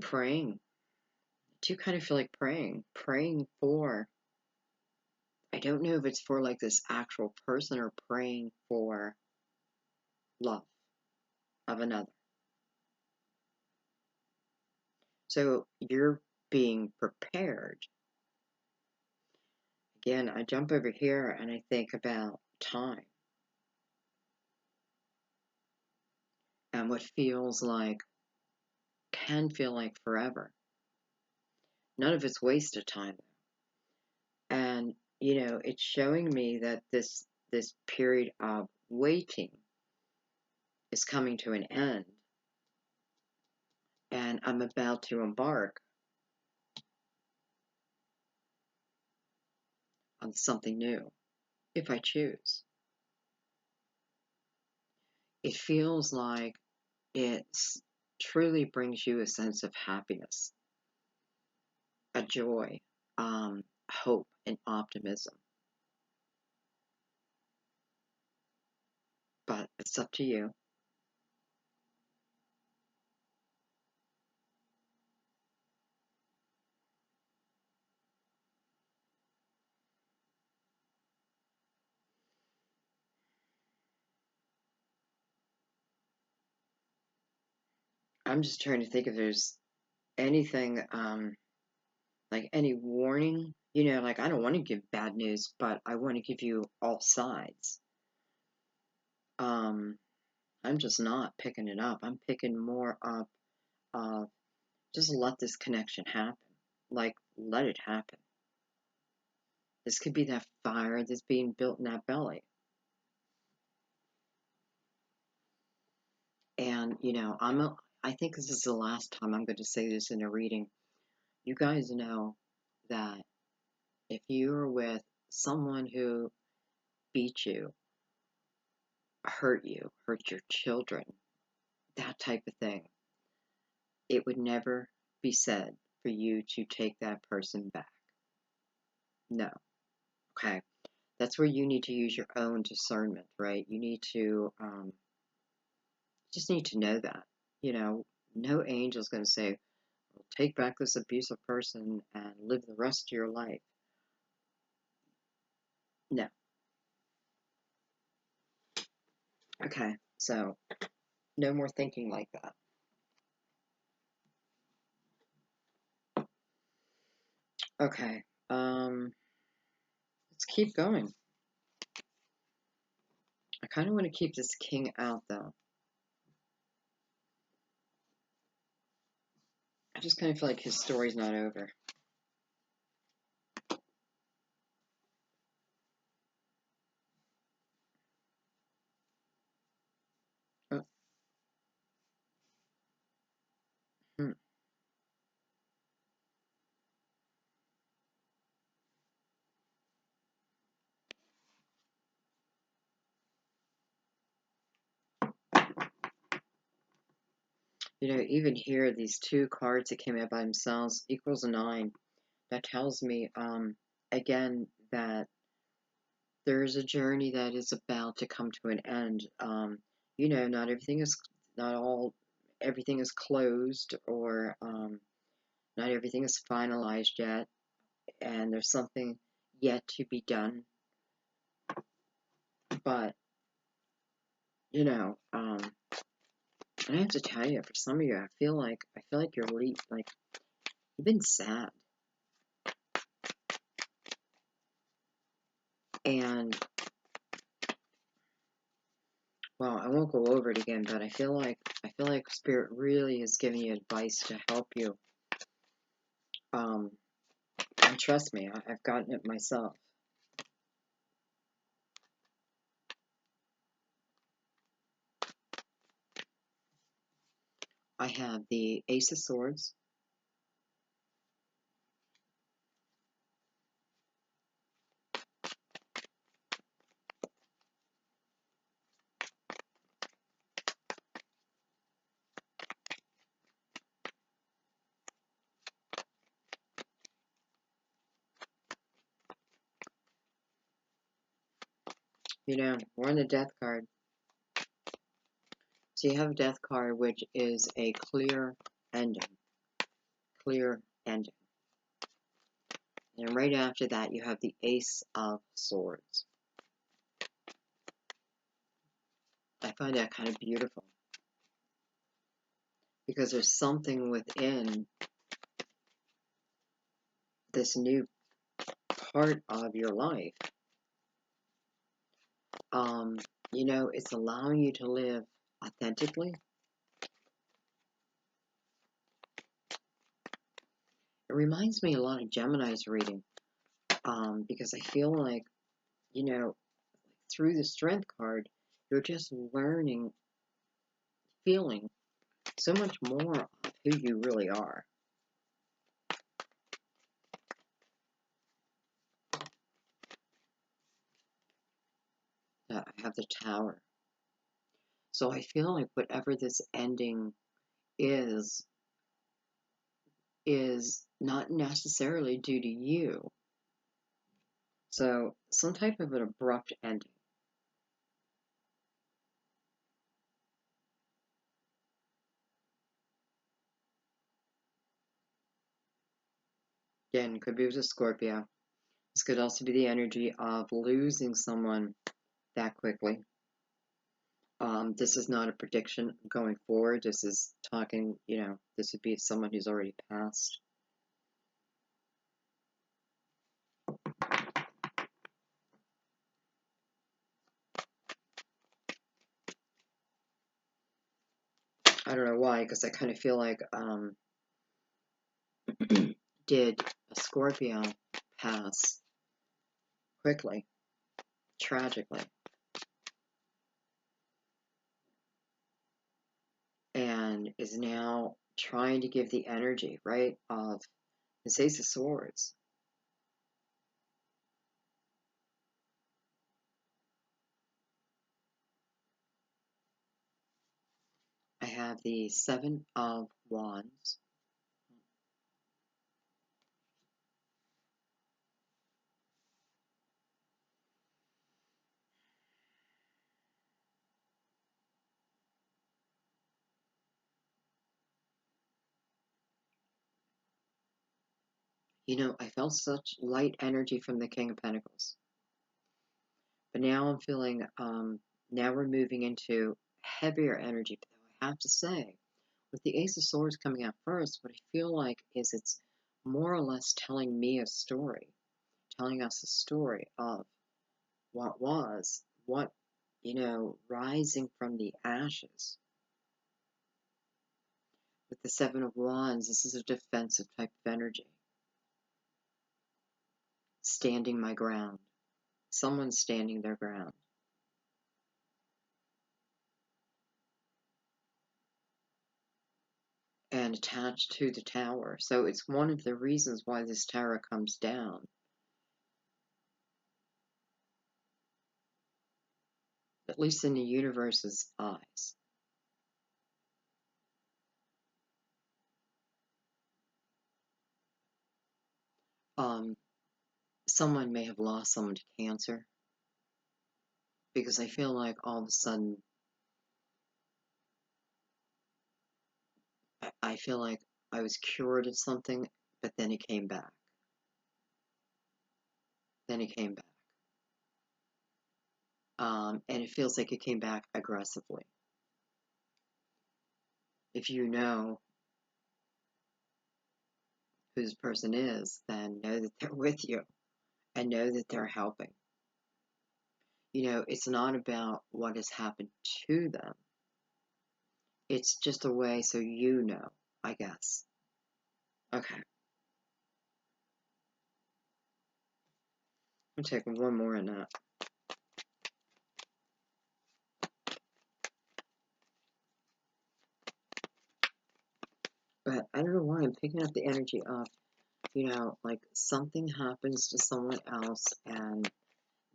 praying. I do kind of feel like praying for. I don't know if it's for like this actual person or praying for love of another. So you're being prepared. Again, I jump over here and I think about time and what can feel like forever. None of it's wasted time. And, it's showing me that this period of waiting is coming to an end. And I'm about to embark on something new, if I choose. It feels like it truly brings you a sense of happiness, a joy, hope, and optimism. But it's up to you. I'm just trying to think if there's anything, like any warning. Like I don't want to give bad news, but I want to give you all sides. Um, I'm just not picking it up. I'm picking more up of just let this connection happen. Like, let it happen. This could be that fire that's being built in that belly. And, I think this is the last time I'm going to say this in a reading. You guys know that if you're with someone who beat you, hurt your children, that type of thing, it would never be said for you to take that person back. No. Okay. That's where you need to use your own discernment, right? You need to, just need to know that. No angel's going to say, well, take back this abusive person and live the rest of your life. No. Okay. So, no more thinking like that. Okay. Let's keep going. I kind of want to keep this king out, though. I just kind of feel like his story's not over. Oh. Hmm. Even here, these two cards that came out by themselves equals a 9. That tells me, again, that there's a journey that is about to come to an end. Not everything is, not all, everything is closed, or not everything is finalized yet, and there's something yet to be done. But, and I have to tell you, for some of you, I feel like like you've been sad, and well, I won't go over it again, but I feel like Spirit really is giving you advice to help you. And trust me, I've gotten it myself. I have the Ace of Swords, we're on the Death card. So you have a Death card, which is a clear ending. Clear ending. And right after that, you have the Ace of Swords. I find that kind of beautiful, because there's something within this new part of your life. It's allowing you to live authentically. It reminds me a lot of Gemini's reading, because I feel like, through the Strength card, you're just learning, feeling so much more of who you really are. I have the Tower. So I feel like whatever this ending is not necessarily due to you. So some type of an abrupt ending. Again, could be with a Scorpio. This could also be the energy of losing someone that quickly. This is not a prediction going forward. This is talking, this would be someone who's already passed. I don't know why, because I kind of feel like, did a Scorpio pass quickly, tragically, and is now trying to give the energy, right, of the Ace of Swords. I have the Seven of Wands. I felt such light energy from the King of Pentacles. But now I'm feeling, now we're moving into heavier energy. But I have to say, with the Ace of Swords coming out first, what I feel like is it's more or less telling me a story, telling us a story of what was, rising from the ashes. With the Seven of Wands, this is a defensive type of energy. Standing my ground. Someone's standing their ground. And attached to the Tower. So it's one of the reasons why this Tower comes down. At least in the universe's eyes. someone may have lost someone to cancer, because I feel like all of a sudden, I feel like I was cured of something, but then it came back. Then it came back. And it feels like it came back aggressively. If you know who this person is, then know that they're with you and know that they're helping. You know, it's not about what has happened to them. It's just a way so you know, I guess. Okay. I'm taking one more in that. But I don't know why I'm picking up the energy of, you know, like something happens to someone else and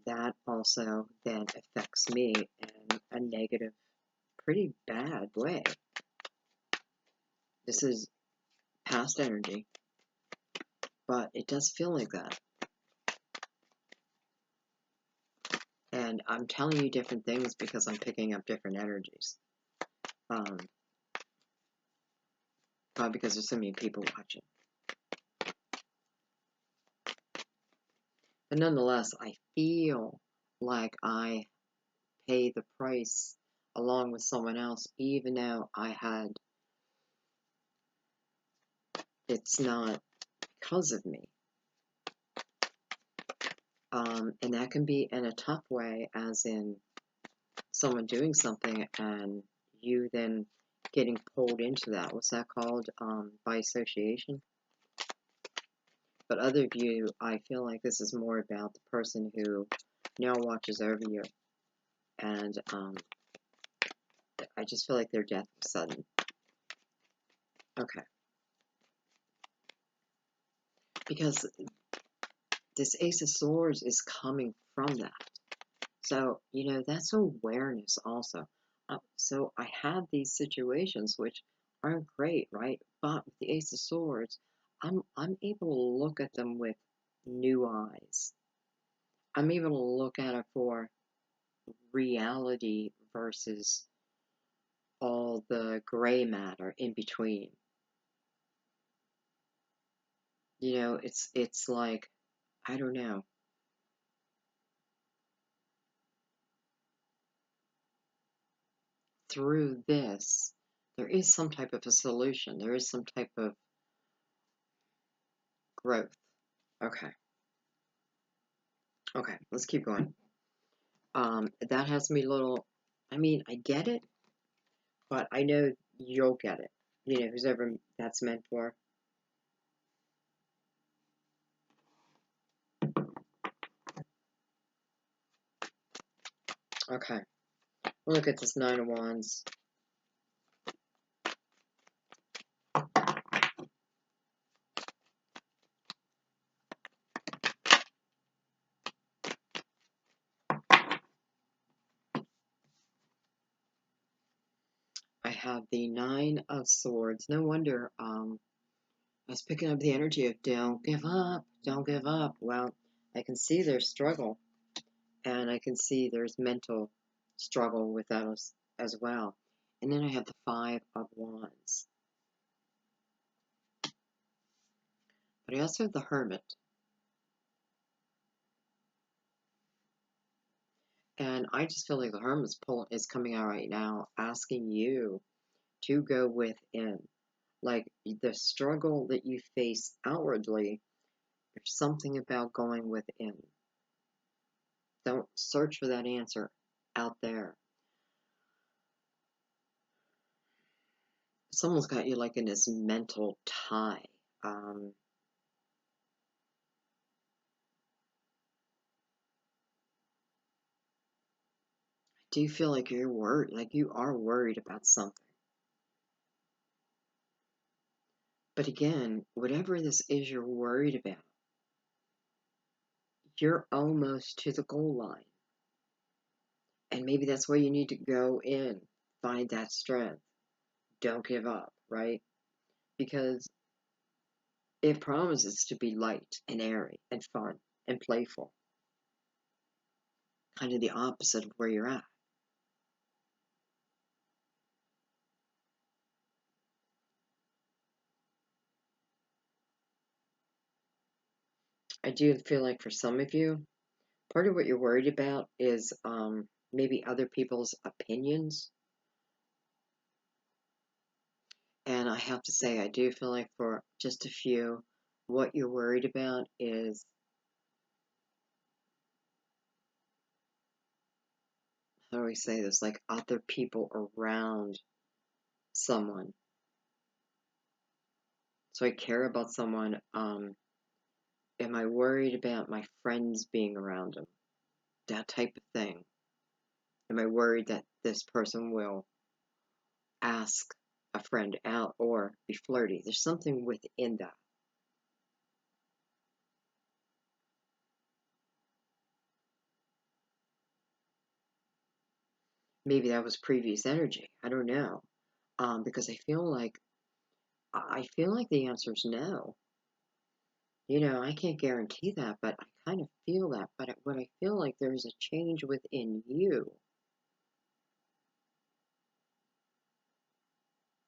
that also then affects me in a negative, pretty bad way. This is past energy, but it does feel like that. And I'm telling you different things because I'm picking up different energies. Probably because there's so many people watching. But nonetheless, I feel like I pay the price along with someone else, even though it's not because of me. And that can be in a tough way, as in someone doing something and you then getting pulled into that. What's that called? By association. But other of you, I feel like this is more about the person who now watches over you. And I just feel like their death was sudden. Okay. Because this Ace of Swords is coming from that. So, you know, that's awareness also. So I have these situations which aren't great, right? But with the Ace of Swords, I'm able to look at them with new eyes. I'm able to look at it for reality versus all the gray matter in between. You know, it's like, I don't know. Through this, there is some type of a solution. There is some type of growth. Okay. Okay, let's keep going. That has me a little, I mean, I get it, but I know you'll get it. You know, who's ever that's meant for. Okay, we'll look at this Nine of Wands. I have the Nine of Swords. No wonder, I was picking up the energy of don't give up, don't give up. Well, I can see there's struggle, and I can see there's mental struggle with that as well. And then I have the Five of Wands. But I also have the Hermit. And I just feel like the Hermit's pull is coming out right now, asking you to go within. Like the struggle that you face outwardly, there's something about going within. Don't search for that answer out there. Someone's got you like in this mental tie. Do you feel like you're worried, like you are worried about something? But again, whatever this is you're worried about, you're almost to the goal line. And maybe that's where you need to go in, find that strength. Don't give up, right? Because it promises to be light and airy and fun and playful. Kind of the opposite of where you're at. I do feel like for some of you, part of what you're worried about is maybe other people's opinions. And I have to say, I do feel like for just a few, what you're worried about is, how do we say this, like other people around someone. So I care about someone. Am I worried about my friends being around them? That type of thing. Am I worried that this person will ask a friend out or be flirty? There's something within that. Maybe that was previous energy. I don't know. Because I feel like the answer is no. I can't guarantee that, but I kind of feel that. But what I feel like there is a change within you.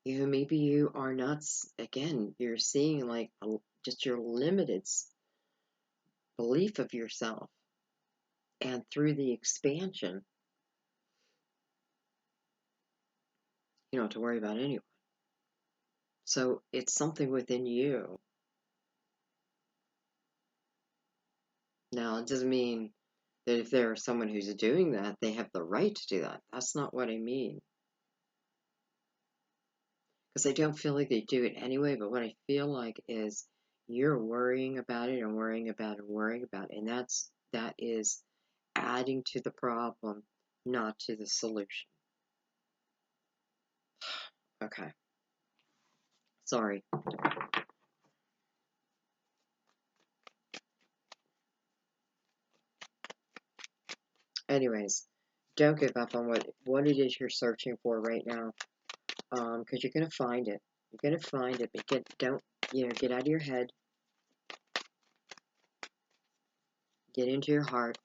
Maybe you are not, again, you're seeing like just your limited belief of yourself. And through the expansion, you don't have to worry about anyone. So it's something within you. Now, it doesn't mean that if there's someone who's doing that, they have the right to do that. That's not what I mean. Because I don't feel like they do it anyway, but what I feel like is you're worrying about it and worrying about it and worrying about it. And that is adding to the problem, not to the solution. Okay. Sorry. Anyways, don't give up on what it is you're searching for right now. Because you're gonna find it. You're gonna find it, but don't, get out of your head. Get into your heart.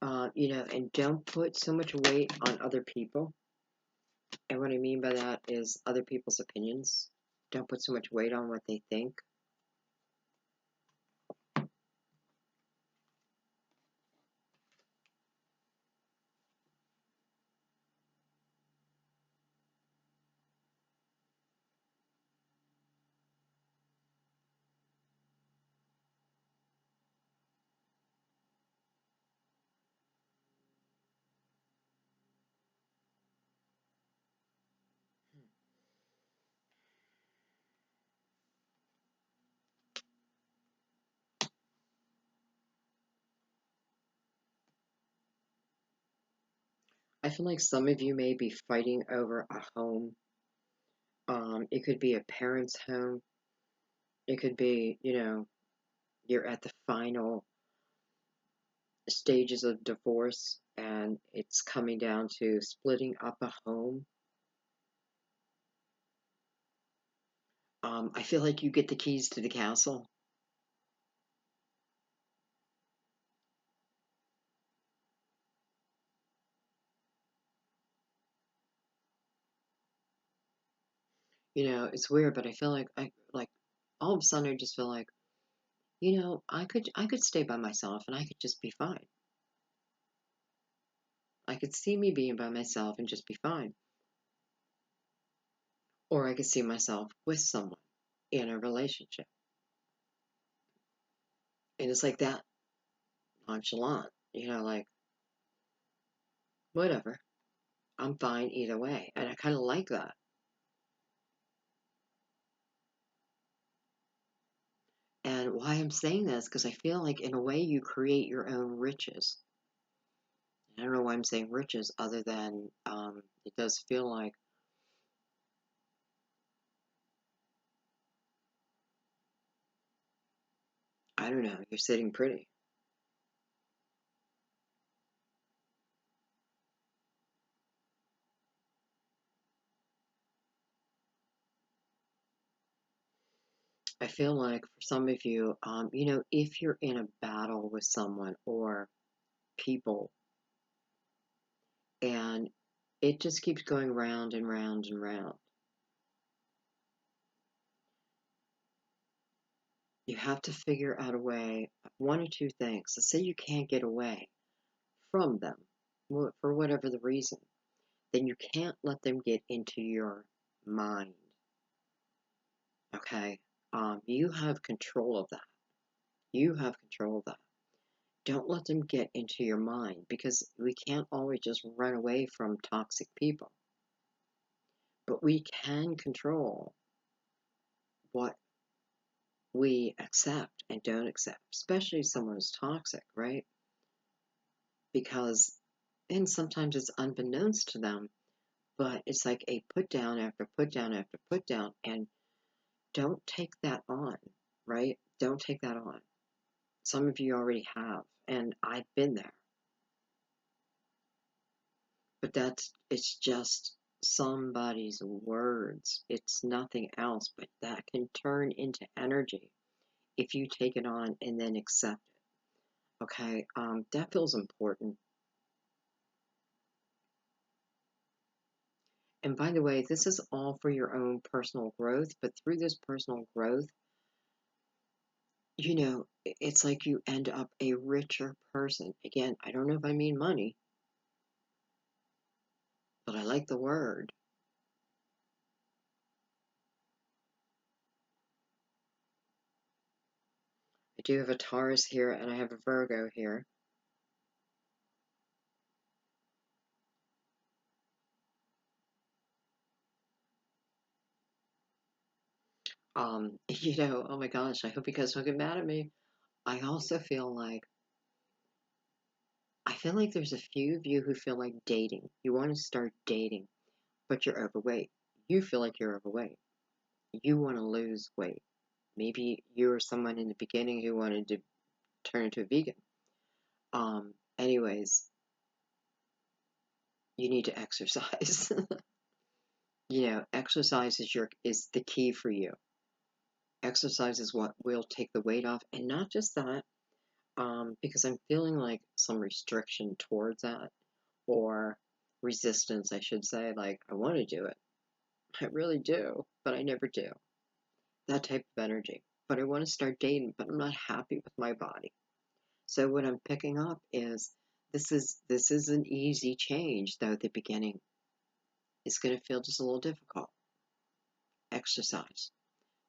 And don't put so much weight on other people. And what I mean by that is other people's opinions. Don't put so much weight on what they think. I feel like some of you may be fighting over a home. It could be a parent's home. It could be, you're at the final stages of divorce and it's coming down to splitting up a home. I feel like you get the keys to the castle. It's weird, but I feel like all of a sudden I just feel like, I could stay by myself and I could just be fine. I could see me being by myself and just be fine. Or I could see myself with someone in a relationship. And it's like that nonchalant, like, whatever. I'm fine either way. And I kind of like that. And why I'm saying this, because I feel like in a way you create your own riches. I don't know why I'm saying riches other than it does feel like, I don't know, you're sitting pretty. I feel like for some of you, if you're in a battle with someone or people and it just keeps going round and round and round, you have to figure out a way, one or two things. Let's say you can't get away from them for whatever the reason, then you can't let them get into your mind. Okay? You have control of that. You have control of that. Don't let them get into your mind because we can't always just run away from toxic people. But we can control what we accept and don't accept, especially if someone is toxic, right? Because, and sometimes it's unbeknownst to them, but it's like a put down after put down after put down, and don't take that on, right? Don't take that on. Some of you already have, and I've been there. But it's just somebody's words. It's nothing else, but that can turn into energy if you take it on and then accept it. Okay, that feels important. And by the way, this is all for your own personal growth, but through this personal growth, it's like you end up a richer person. Again, I don't know if I mean money, but I like the word. I do have a Taurus here and I have a Virgo here. Oh my gosh, I hope you guys don't get mad at me. I also I feel like there's a few of you who feel like dating. You want to start dating, but you're overweight. You feel like you're overweight. You want to lose weight. Maybe you were someone in the beginning who wanted to turn into a vegan. Anyways, you need to exercise. Exercise is the key for you. Exercise is what will take the weight off, and not just that, because I'm feeling like some restriction towards that, or resistance, I should say. Like, I want to do it. I really do, but I never do. That type of energy. But I want to start dating, but I'm not happy with my body. So what I'm picking up is this is an easy change, though at the beginning it's going to feel just a little difficult. Exercise.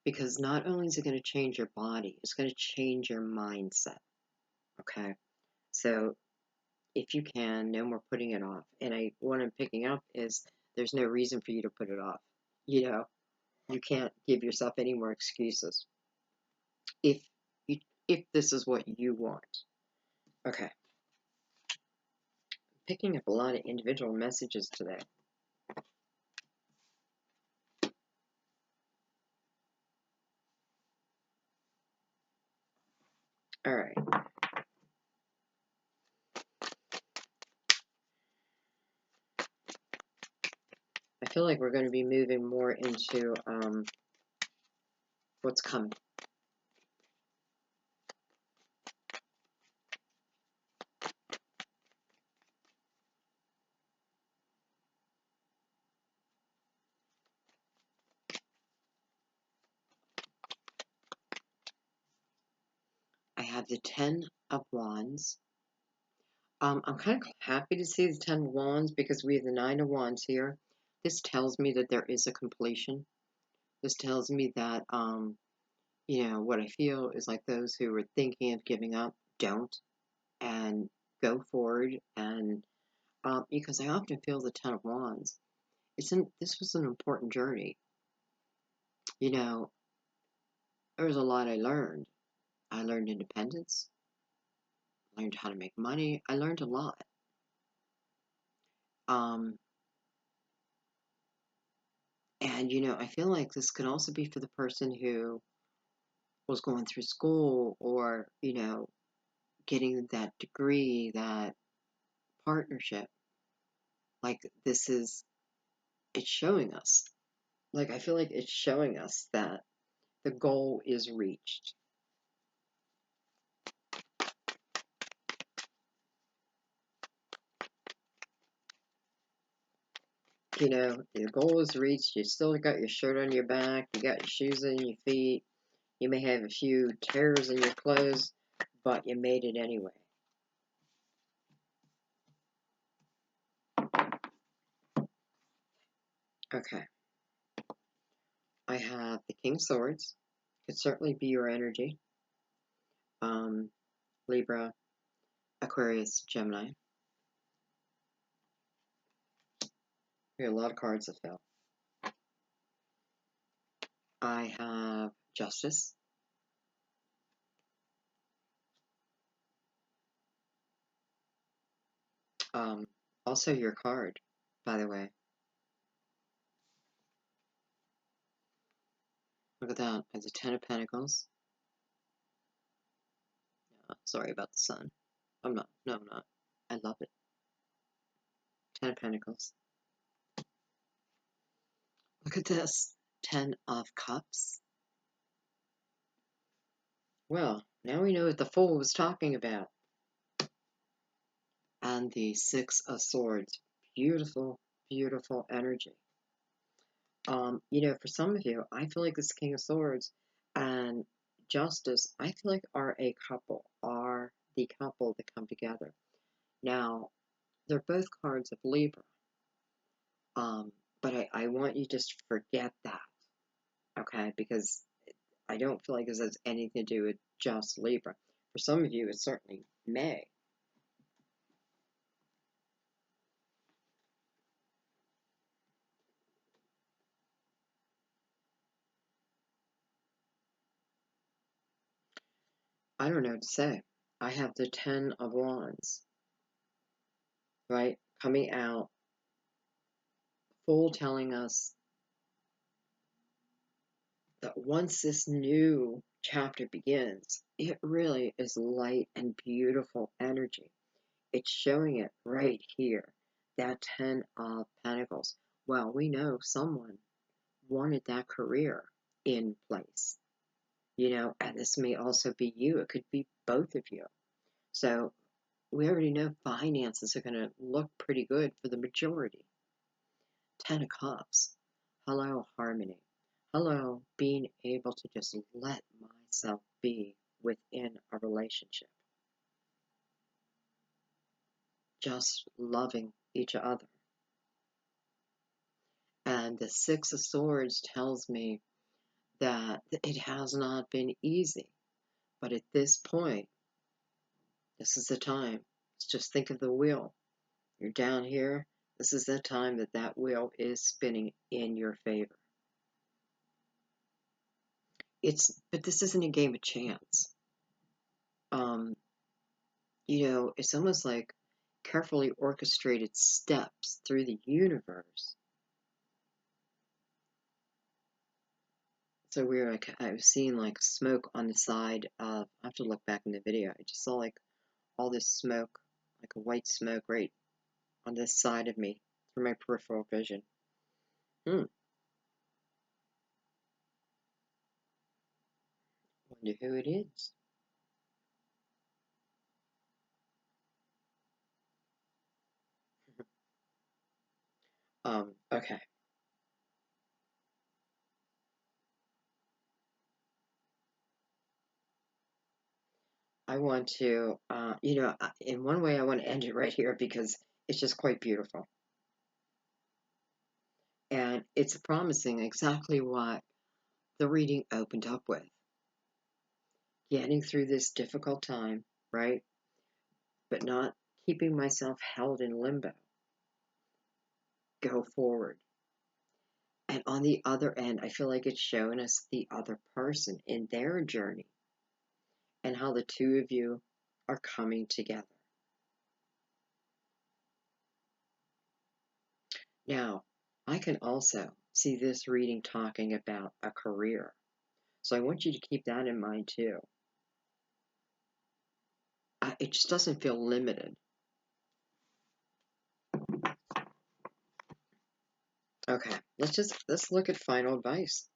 Because not only is it going to change your body, it's going to change your mindset. Okay? So if you can, no more putting it off. And what I'm picking up is there's no reason for you to put it off. You can't give yourself any more excuses if you if this is what you want. Okay. Picking up a lot of individual messages today. All right. I feel like we're going to be moving more into what's coming. I have the Ten of Wands. I'm kind of happy to see the Ten of Wands because we have the Nine of Wands here. This tells me that there is a completion. This tells me that, what I feel is like those who are thinking of giving up don't and go forward. And because I often feel the Ten of Wands, this was an important journey. There was a lot I learned. I learned independence, learned how to make money. I learned a lot. Um, and I feel like this could also be for the person who was going through school or, getting that degree, that partnership. Like it's showing us. Like I feel like it's showing us that the goal is reached. You know, the goal is reached. You still got your shirt on your back. You got your shoes on your feet. You may have a few tears in your clothes, but you made it anyway. Okay. I have the King of Swords. Could certainly be your energy. Libra, Aquarius, Gemini. We have a lot of cards that fell. I have Justice. Also your card, by the way. Look at that. It's a Ten of Pentacles. Sorry about the sun. I'm not. No, I'm not. I love it. Ten of Pentacles. Look at this. Ten of Cups. Well, now we know what the Fool was talking about. And the Six of Swords. Beautiful, beautiful energy. You know, for some of you, I feel like this King of Swords and Justice, I feel like are a couple, are the couple that come together. Now, they're both cards of Libra. But I want you to just forget that, okay? Because I don't feel like this has anything to do with just Libra. For some of you, it certainly may. I don't know what to say. I have the Ten of Wands, right? Coming out, full telling us that once this new chapter begins, it really is light and beautiful energy. It's showing it right here, that Ten of Pentacles. Well, we know someone wanted that career in place, you know, and this may also be you. It could be both of you. So we already know finances are going to look pretty good for the majority. Ten of Cups. Hello, harmony. Hello, being able to just let myself be within a relationship. Just loving each other. And the Six of Swords tells me that it has not been easy. But at this point, this is the time. Just think of the wheel. You're down here. This is the time that that wheel is spinning in your favor. But this isn't a game of chance. You know, it's almost like carefully orchestrated steps through the universe. So weird. I was seeing like smoke on the side of. I have to look back in the video. I just saw like all this smoke, like a white smoke, right on this side of me through my peripheral vision. Wonder who it is. Okay. I want to, you know, in one way, I want to end it right here because it's just quite beautiful. And it's promising exactly what the reading opened up with. Getting through this difficult time, right? But not keeping myself held in limbo. Go forward. And on the other end, I feel like it's showing us the other person in their journey and how the two of you are coming together. Now, I can also see this reading talking about a career. So I want you to keep that in mind too. It just doesn't feel limited. Okay, let's look at final advice.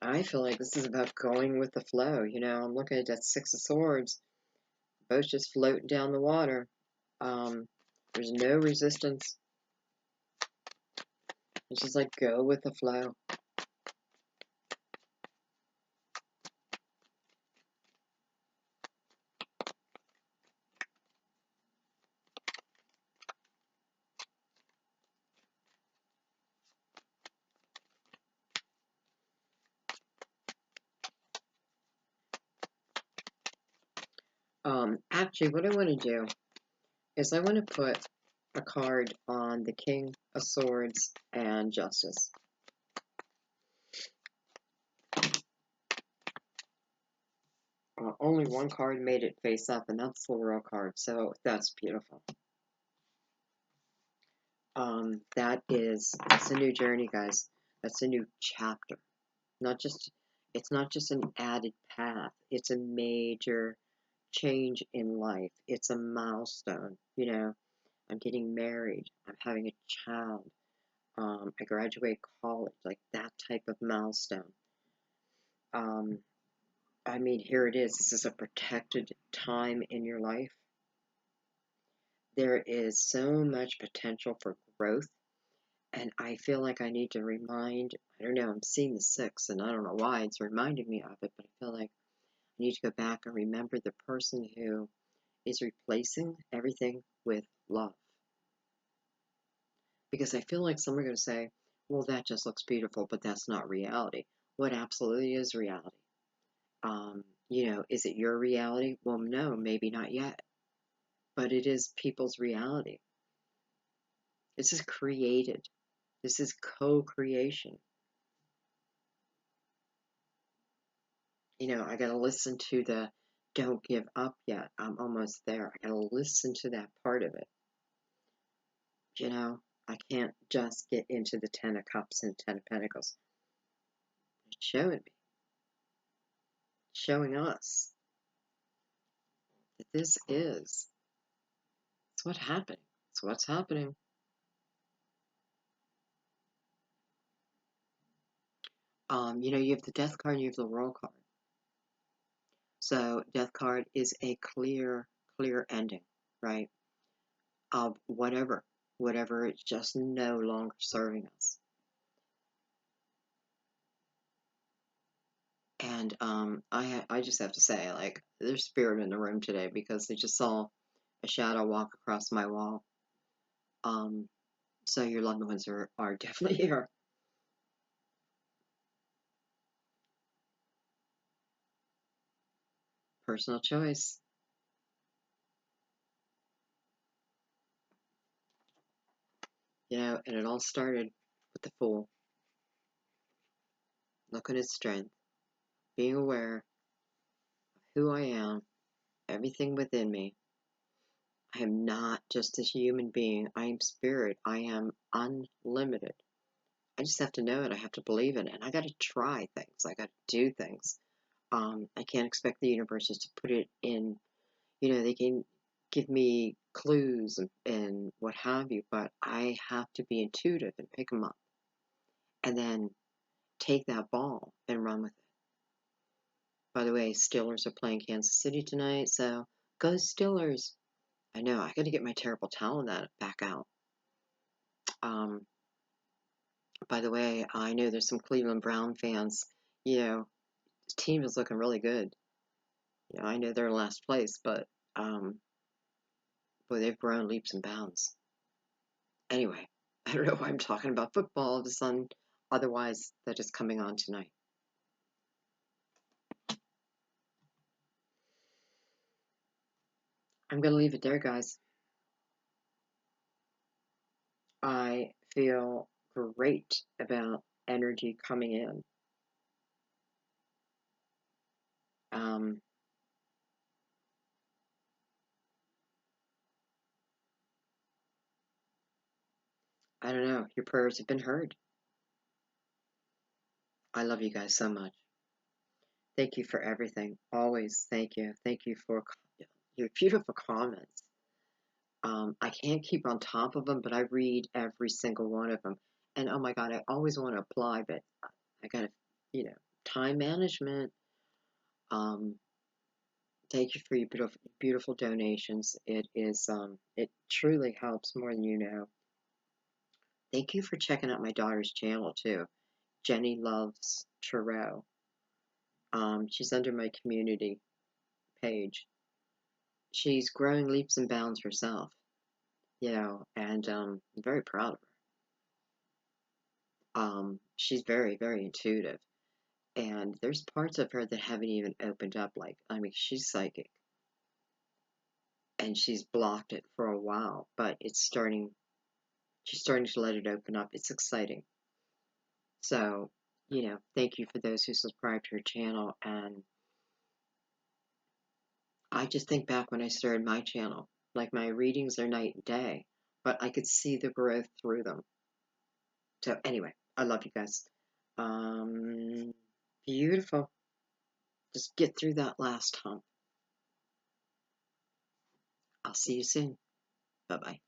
I feel like this is about going with the flow. I'm looking at that Six of Swords, both just floating down the water. There's no resistance. It's just like go with the flow. Actually, what I want to do is I want to put a card on the King of Swords and Justice. Only one card made it face up, and that's the World card, so that's beautiful. That's a new journey, guys. That's a new chapter. It's not just an added path. It's a major change in life. It's a milestone. I'm getting married. I'm having a child. I graduate college, like that type of milestone. I mean, here it is. This is a protected time in your life. There is so much potential for growth. And I feel like I need to I don't know, I'm seeing the six, and I don't know why it's reminding me of it, but I feel like I need to go back and remember the person who is replacing everything with love. Because I feel like some are going to say, well, that just looks beautiful, but that's not reality. What absolutely is reality? Is it your reality? Well, no, maybe not yet. But it is people's reality. This is created. This is co-creation. I got to listen to the don't give up yet. I'm almost there. I got to listen to that part of it. I can't just get into the Ten of Cups and Ten of Pentacles. It's showing me, showing us that this is, it's what's happening. It's what's happening. You have the Death card and you have the World card. So Death card is a clear ending, right? Of whatever is just no longer serving us. And I just have to say, like, there's spirit in the room today because they just saw a shadow walk across my wall. So your loved ones are definitely here. Personal choice. And it all started with the Fool. Look at his strength, being aware of who I am, everything within me. I am not just a human being. I am spirit. I am unlimited. I just have to know it. I have to believe it. And I got to try things. I got to do things. I can't expect the universe just to put it in, they can give me clues and what have you, but I have to be intuitive and pick them up and then take that ball and run with it. By the way, Steelers are playing Kansas City tonight, so go Steelers. I know, I got to get my terrible talent back out. By the way, I know there's some Cleveland Brown fans. The team is looking really good. I know they're in last place, but boy, they've grown leaps and bounds. Anyway, I don't know why I'm talking about football all of a sudden. Otherwise, that is coming on tonight. I'm going to leave it there, guys. I feel great about energy coming in. I don't know. Your prayers have been heard. I love you guys so much. Thank you for everything. Always thank you. Thank you for your beautiful comments. I can't keep on top of them, but I read every single one of them. And oh my God, I always want to apply, but I gotta, time management. Um, Thank you for your beautiful, beautiful donations. It truly helps more than you know. Thank you for checking out my daughter's channel too. Jenny Loves Tarot. She's under my community page. She's growing leaps and bounds herself, and I'm very proud of her. She's very, very intuitive, and there's parts of her that haven't even opened up. Like, I mean, she's psychic, and she's blocked it for a while, but it's starting. She's starting to let it open up. It's exciting. So, thank you for those who subscribe to her channel. And I just think back when I started my channel, like my readings are night and day, but I could see the growth through them. So, anyway, I love you guys. Um, Beautiful. Just get through that last hump. I'll see you soon. Bye bye.